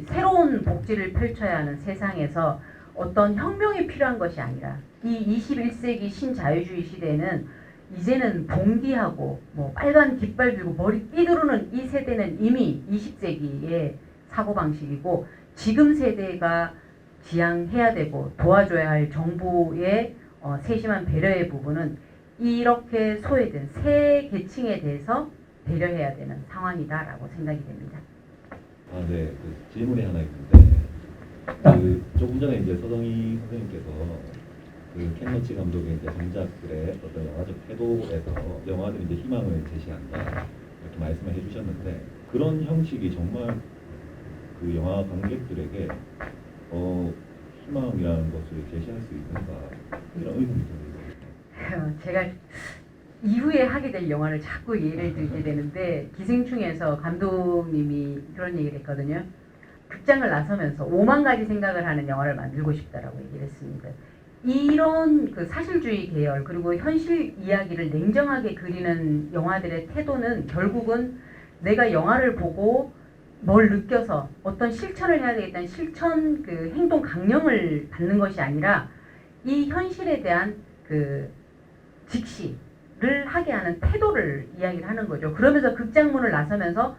새로운 복지를 펼쳐야 하는 세상에서 어떤 혁명이 필요한 것이 아니라 이 21세기 신자유주의 시대에는 이제는 봉기하고 빨간 깃발 들고 머리 삐두르는 이 세대는 이미 20세기의 사고방식이고, 지금 세대가 지향해야 되고 도와줘야 할 정부의 세심한 배려의 부분은 이렇게 소외된 세 계층에 대해서 배려해야 되는 상황이다라고 생각이 됩니다. 네. 그 질문이 하나 있는데, 그 조금 전에 이제 서정희 선생님께서 그 켄 로치 감독의 이제 전작들의 어떤 영화적 태도에서 영화들이 이제 희망을 제시한다 이렇게 말씀을 해주셨는데, 그런 형식이 정말 그 영화 관객들에게 희망이라는 것을 제시할 수 있는가 이런 의문이 듭니다. 제가 이후에 하게 될 영화를 자꾸 예를 들게 되는데 기생충에서 감독님이 그런 얘기를 했거든요. 극장을 나서면서 5만 가지 생각을 하는 영화를 만들고 싶다라고 얘기를 했습니다. 이런 그 사실주의 계열 그리고 현실 이야기를 냉정하게 그리는 영화들의 태도는 결국은 내가 영화를 보고 뭘 느껴서 어떤 실천을 해야 되겠다는 실천 그 행동 강령을 받는 것이 아니라 이 현실에 대한 그 직시를 하게 하는 태도를 이야기를 하는 거죠. 그러면서 극장문을 나서면서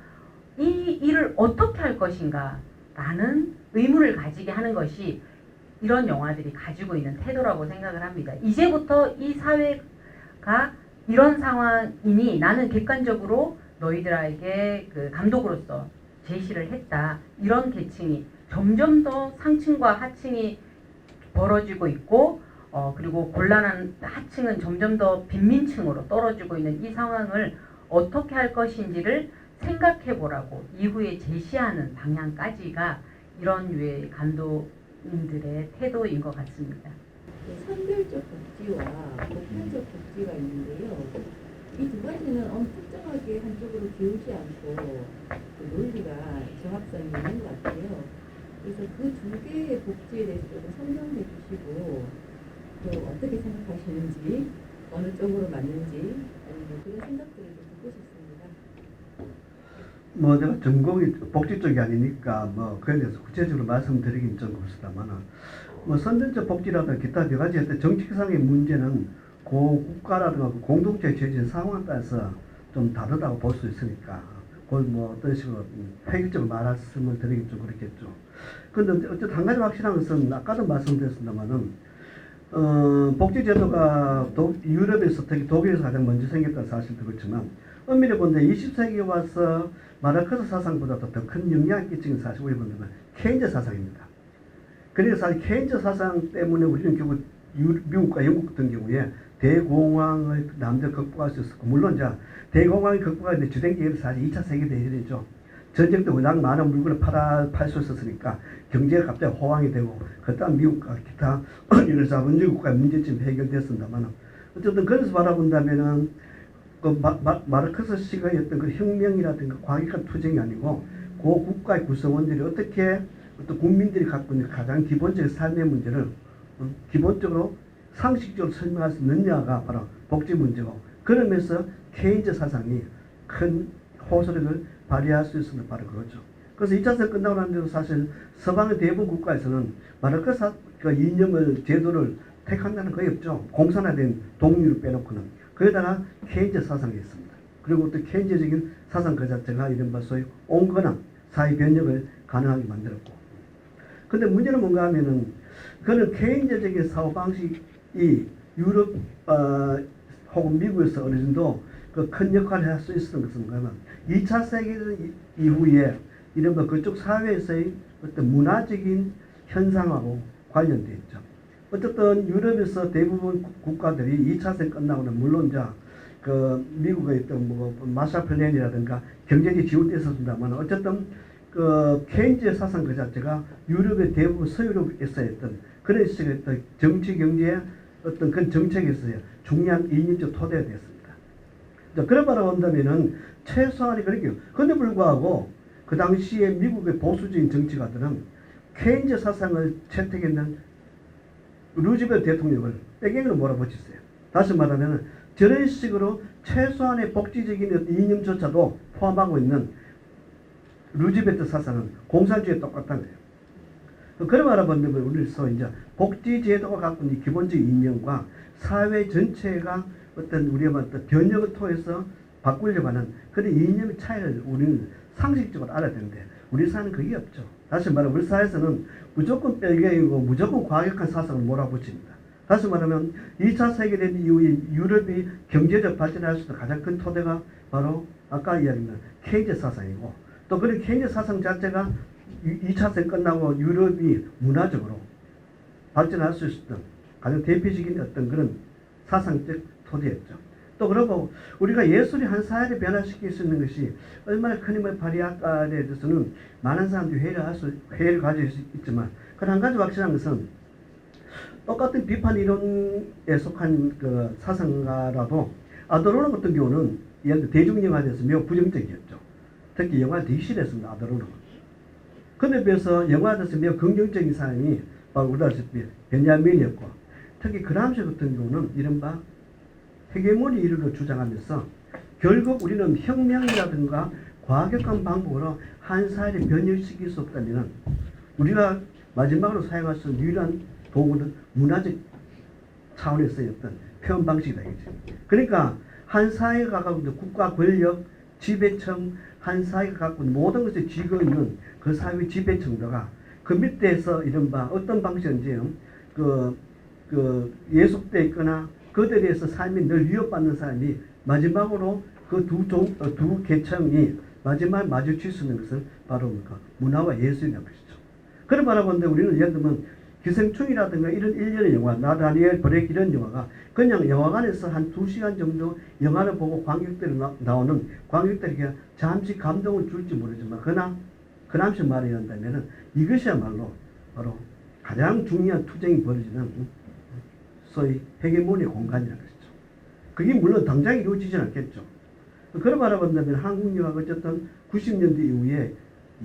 이 일을 어떻게 할 것인가 라는 의문을 가지게 하는 것이 이런 영화들이 가지고 있는 태도라고 생각을 합니다. 이제부터 이 사회가 이런 상황이니 나는 객관적으로 너희들에게 그 감독으로서 제시를 했다. 이런 계층이 점점 더 상층과 하층이 벌어지고 있고 그리고 곤란한 하층은 점점 더 빈민층으로 떨어지고 있는 이 상황을 어떻게 할 것인지를 생각해 보라고 이후에 제시하는 방향까지가 이런 류의 감독님들의 태도인 것 같습니다. 선별적 복지와 보편적 복지가 있는데요. 이 두 가지는 어느 특정하게 한쪽으로 기울지 않고 그 논리가 정합성이 있는 것 같아요. 그래서 그 두 개의 복지에 대해서 좀 설명해 주시고 또 어떻게 생각하시는지 어느 쪽으로 맞는지 그런 생각들을 좀 듣고 싶습니다. 뭐 제가 전공이 복지 쪽이 아니니까 뭐 그에 대해서 구체적으로 말씀드리긴 좀 그렇습니다만은 뭐 선별적 복지라든가 기타 여러 가지 어떤 정책상의 문제는 그 국가라든가 공동체에 처해진 상황에 따라서 좀 다르다고 볼 수 있으니까 그걸 뭐 어떤 식으로 획일적으로 말씀을 드리긴 좀 그렇겠죠. 그런데 어쨌든 한 가지 확실한 것은 아까도 말씀드렸습니다만은 복지제도가 유럽에서 특히 독일에서 가장 먼저 생겼다는 사실도 그렇지만 엄밀히 본데 20세기에 와서 마르크스 사상보다도 더 큰 영향을 끼치는 사실 우리 본다면 케인즈 사상입니다. 그래서 사실 케인즈 사상 때문에 우리는 결국 미국과 영국 같은 경우에 대공황을 남들 극복할 수 있었고 물론 이제 대공황이 극복하는데 주된 계기는 사실 2차 세계대전이죠. 전쟁 때 워낙 많은 물건을 팔 수 있었으니까 경제가 갑자기 호황이 되고 그다음 미국과 기타 이런 자본주의 국가의 문제점이 해결됐습니다만 어쨌든 그래서 바라본다면은 그 마르크스 시가의 어떤 그 혁명이라든가 과격한 투쟁이 아니고 그 국가의 구성원들이 어떻게 어떤 국민들이 갖고 있는 가장 기본적인 삶의 문제를 기본적으로 상식적으로 설명할 수 있느냐가 바로 복지 문제고 그러면서 케인즈 사상이 큰 호소력을 발휘할 수 있는 바로 그거죠. 그래서 2차 세계 끝나고 난 뒤로 사실 서방의 대부분 국가에서는 마르크스 그 이념을 제도를 택한다는 거의 없죠. 공산화된 동유를 빼놓고는. 거기다가 케인즈 사상이 있습니다. 그리고 또 케인즈적인 사상 그 자체가 이른바 소위 온건한 사회 변혁을 가능하게 만들었고. 근데 문제는 뭔가 하면은 그는 케인즈적인 사고방식이 유럽 혹은 미국에서 어느 정도 그 큰 역할을 할 수 있었던 것은 뭐냐면 2차 세계대전 이후에 이른바 그쪽 사회에서의 어떤 문화적인 현상하고 관련되어 있죠. 어쨌든 유럽에서 대부분 국가들이 2차 세계 끝나고는 물론 이제 그 미국의 어떤 뭐 마샬 플랜이라든가 경제적인 지원도 있었습니다만 어쨌든 그 케인즈의 사상 그 자체가 유럽의 대부분 서유럽에서 했던 그런 식의 어떤 정치 경제의 어떤 그런 정책에서의 중요한 인문적 토대가 됐습니다. 그런 바로 본다면은 최소한이 그렇게요. 그런데 불구하고 그 당시에 미국의 보수적인 정치가들은 케인즈 사상을 채택했는 루즈벨트 대통령을 빼갱이로 몰아붙였어요. 다시 말하면 저런 식으로 최소한의 복지적인 이념조차도 포함하고 있는 루즈벨트 사상은 공산주의에 똑같다는 거예요. 그런 말을 본다면 우리로서 이제 복지제도가 갖고 있는 기본적인 이념과 사회 전체가 어떤 우리의 어떤 변혁을 통해서 바꾸려고 하는 그런 이념의 차이를 우리는 상식적으로 알아야 되는데 우리 사회는 그게 없죠. 다시 말하면 우리 사회에서는 무조건 빼갱이고 무조건 과격한 사상을 몰아붙입니다. 다시 말하면 2차 세계대전 이후에 유럽이 경제적 발전할 수 있는 가장 큰 토대가 바로 아까 이야기한 케인즈 사상이고 또 그런 케인즈 사상 자체가 2차 세계 끝나고 유럽이 문화적으로 발전할 수 있었던 가장 대표적인 어떤 그런 사상적 토대였죠. 또 그러고 우리가 예술이 한 사회를 변화시킬 수 있는 것이 얼마나 큰 힘을 발휘할까에 대해서는 많은 사람들이 회의를 가질 수 있지만 그 한 가지 확실한 것은 똑같은 비판 이론에 속한 그 사상가라도 아도로노 같은 경우는 예를 들어 대중영화에서 매우 부정적이었죠. 특히 영화 되게 싫어했습니다. 아도로노. 그에 비해서 영화에서 매우 긍정적인 사람이 바로 우리가 아시다시피 베냐민이었고, 특히 그람시 같은 경우는 이른바 헤게모니를 주장하면서 결국 우리는 혁명이라든가 과격한 방법으로 한 사회를 변혁시킬 수 없다면 우리가 마지막으로 사용할 수 있는 유일한 도구는 문화적 차원에서의 어떤 표현 방식이다. 그러니까 한 사회가 갖고 있는 국가 권력, 지배층, 한 사회가 갖고 있는 모든 것을 쥐고 있는 그 사회 지배층들과 그 밑에서 이른바 어떤 방식인지 예속돼 있거나 그들에 의해서 삶이 늘 위협받는 사람이 마지막으로 그 두 계층이 마지막에 마주칠 수 있는 것은 바로 문화와 예술이라는 것이죠. 그런 바라보는데 우리는 예를 들면 기생충이라든가 이런 일련의 영화, 나다니엘 브레이크 이런 영화가 그냥 영화관에서 한 2시간 정도 영화를 보고 관객들이 나오는 관객들에게 잠시 감동을 줄지 모르지만 그러나 그남식 말을 한다면 이것이야말로 바로 가장 중요한 투쟁이 벌어지는 소위 헤게모니 공간이라는 것이죠. 그게 물론 당장 이루어지지는 않겠죠. 그걸 바라본다면 한국 영화가 어쨌든 90년대 이후에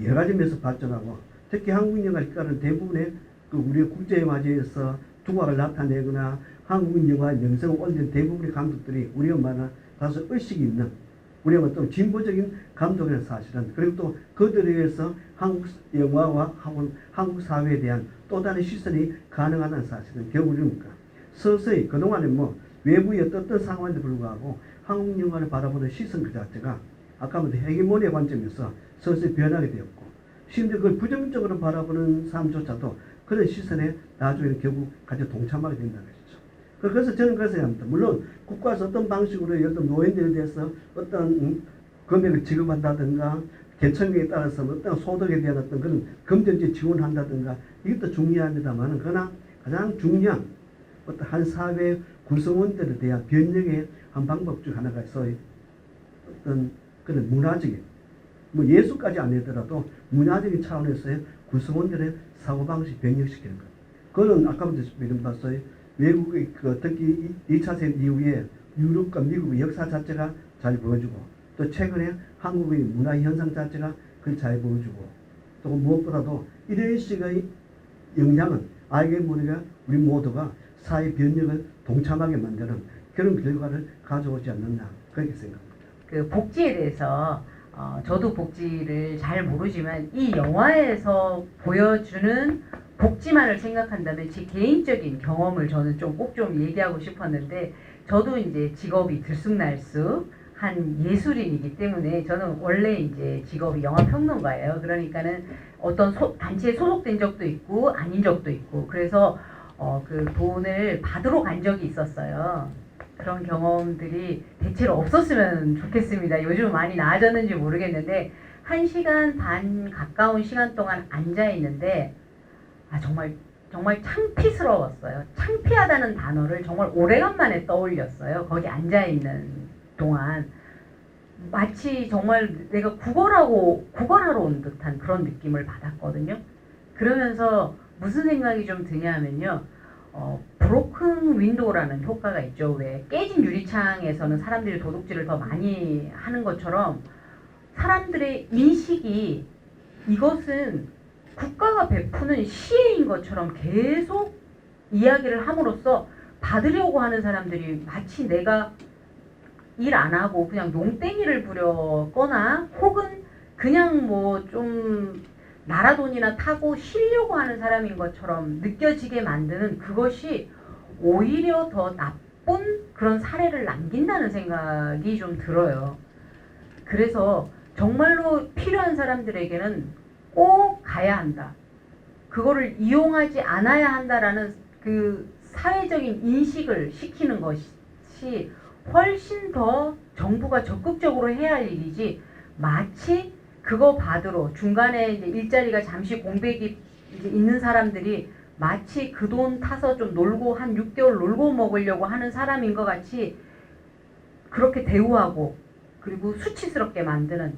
여러 가지 면에서 발전하고 특히 한국 영화를 이끌어가는 대부분의 우리 국제영화제에서 두각을 나타내거나 한국 영화 명성을 올린 대부분의 감독들이 우리 엄마는 다소 의식이 있는 우리 엄마 또 진보적인 감독이라는 사실은 그리고 또 그들에 의해서 한국 영화와 한국 사회에 대한 또 다른 시선이 가능하다는 사실은 결국 우리는 서서히 그동안에 외부의 어떤 상황에도 불구하고 한국 영화를 바라보는 시선 그 자체가 아까 말한 헤게모니의 관점에서 서서히 변하게 되었고 심지어 그걸 부정적으로 바라보는 사람조차도 그런 시선에 나중에 결국 같이 동참하게 된다는 것이죠. 그래서 저는 그래서 합니다. 물론 국가에서 어떤 방식으로 예를 들어 노인들에 대해서 어떤 금액을 지급한다든가 계층에 따라서 어떤 소득에 대한 어떤 그런 금전적 지원한다든가 이것도 중요합니다만 그러나 가장 중요한 어떤 한 사회 구성원들에 대한 변혁의 한 방법 중 하나가 있어요. 어떤 그런 문화적인 예술까지 아니더라도 문화적인 차원에서의 구성원들의 사고방식 변혁시키는 것. 그거는 아까부터 말씀드린 외국의 특히 2차 세계 이후에 유럽과 미국의 역사 자체가 잘 보여주고 또 최근에 한국의 문화 현상 자체가 그걸 잘 보여주고 또 무엇보다도 이런 식의 영향은 알게 모르게 우리 모두가 사회 변혁을 동참하게 만드는 그런 결과를 가져오지 않는다. 그렇게 생각합니다. 그 복지에 대해서 저도 복지를 잘 모르지만 이 영화에서 보여주는 복지만을 생각한다면 제 개인적인 경험을 저는 꼭 좀 얘기하고 싶었는데 저도 이제 직업이 들쑥날쑥한 예술인이기 때문에 저는 원래 이제 직업이 영화평론가예요. 그러니까는 어떤 단체에 소속된 적도 있고 아닌 적도 있고 그래서 그 돈을 받으러 간 적이 있었어요. 그런 경험들이 대체로 없었으면 좋겠습니다. 요즘 많이 나아졌는지 모르겠는데 1시간 반 가까운 시간 동안 앉아 있는데 정말 창피스러웠어요. 창피하다는 단어를 정말 오래간만에 떠올렸어요. 거기 앉아 있는 동안 마치 정말 내가 구걸하러 온 듯한 그런 느낌을 받았거든요. 그러면서 무슨 생각이 좀 드냐면요. 브로큰 윈도우라는 효과가 있죠. 왜 깨진 유리창에서는 사람들이 도둑질을 더 많이 하는 것처럼 사람들의 인식이 이것은 국가가 베푸는 시혜인 것처럼 계속 이야기를 함으로써 받으려고 하는 사람들이 마치 내가 일 안 하고 그냥 농땡이를 부렸거나 혹은 그냥 좀 나라돈이나 타고 쉬려고 하는 사람인 것처럼 느껴지게 만드는 그것이 오히려 더 나쁜 그런 사례를 남긴다는 생각이 좀 들어요. 그래서 정말로 필요한 사람들에게는 꼭 가야 한다. 그거를 이용하지 않아야 한다라는 그 사회적인 인식을 시키는 것이 훨씬 더 정부가 적극적으로 해야 할 일이지 마치 그거 받으러 중간에 이제 일자리가 잠시 공백이 이제 있는 사람들이 마치 그 돈 타서 좀 놀고 한 6개월 놀고 먹으려고 하는 사람인 것 같이 그렇게 대우하고 그리고 수치스럽게 만드는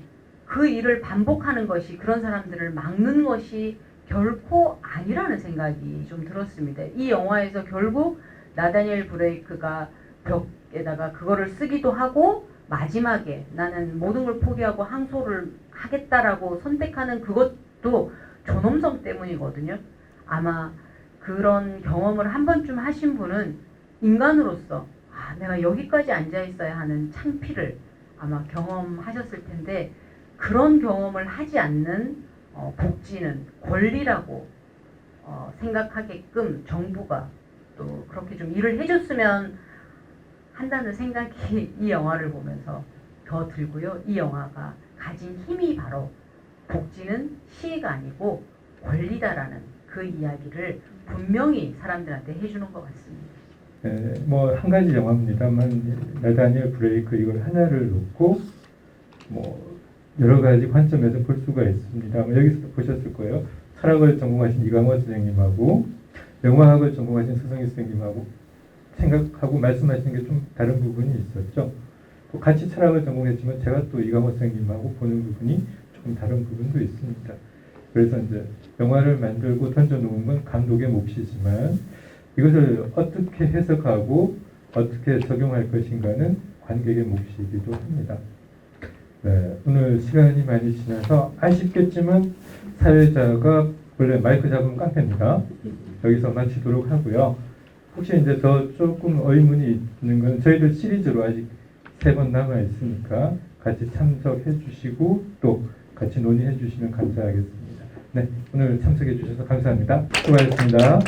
그 일을 반복하는 것이 그런 사람들을 막는 것이 결코 아니라는 생각이 좀 들었습니다. 이 영화에서 결국 나다니엘 브레이크가 벽에다가 그거를 쓰기도 하고 마지막에 나는 모든 걸 포기하고 항소를 하겠다라고 선택하는 그것도 존엄성 때문이거든요. 아마 그런 경험을 한 번쯤 하신 분은 인간으로서 내가 여기까지 앉아 있어야 하는 창피를 아마 경험하셨을 텐데 그런 경험을 하지 않는 복지는 권리라고 생각하게끔 정부가 또 그렇게 좀 일을 해줬으면 한다는 생각이 이 영화를 보면서 더 들고요. 이 영화가 가진 힘이 바로 복지는 시혜가 아니고 권리다라는 그 이야기를 분명히 사람들한테 해주는 것 같습니다. 뭐 한 가지 영화입니다만 나다니엘 브레이크 이걸 하나를 놓고 뭐 여러 가지 관점에서 볼 수가 있습니다. 여기서도 보셨을 거예요. 철학을 전공하신 이강호 선생님하고 영화학을 전공하신 서성희 선생님하고 생각하고 말씀하시는 게 좀 다른 부분이 있었죠. 또 같이 철학을 전공했지만 제가 또 이강호 선생님하고 보는 부분이 조금 다른 부분도 있습니다. 그래서 이제 영화를 만들고 던져놓은 건 감독의 몫이지만 이것을 어떻게 해석하고 어떻게 적용할 것인가는 관객의 몫이기도 합니다. 네, 오늘 시간이 많이 지나서 아쉽겠지만 사회자가 원래 마이크 잡으면 깡패입니다. 여기서 마치도록 하고요. 혹시 이제 더 조금 의문이 있는 건 저희들 시리즈로 아직 3번 남아 있으니까 같이 참석해 주시고 또 같이 논의해 주시면 감사하겠습니다. 네, 오늘 참석해 주셔서 감사합니다. 수고하셨습니다.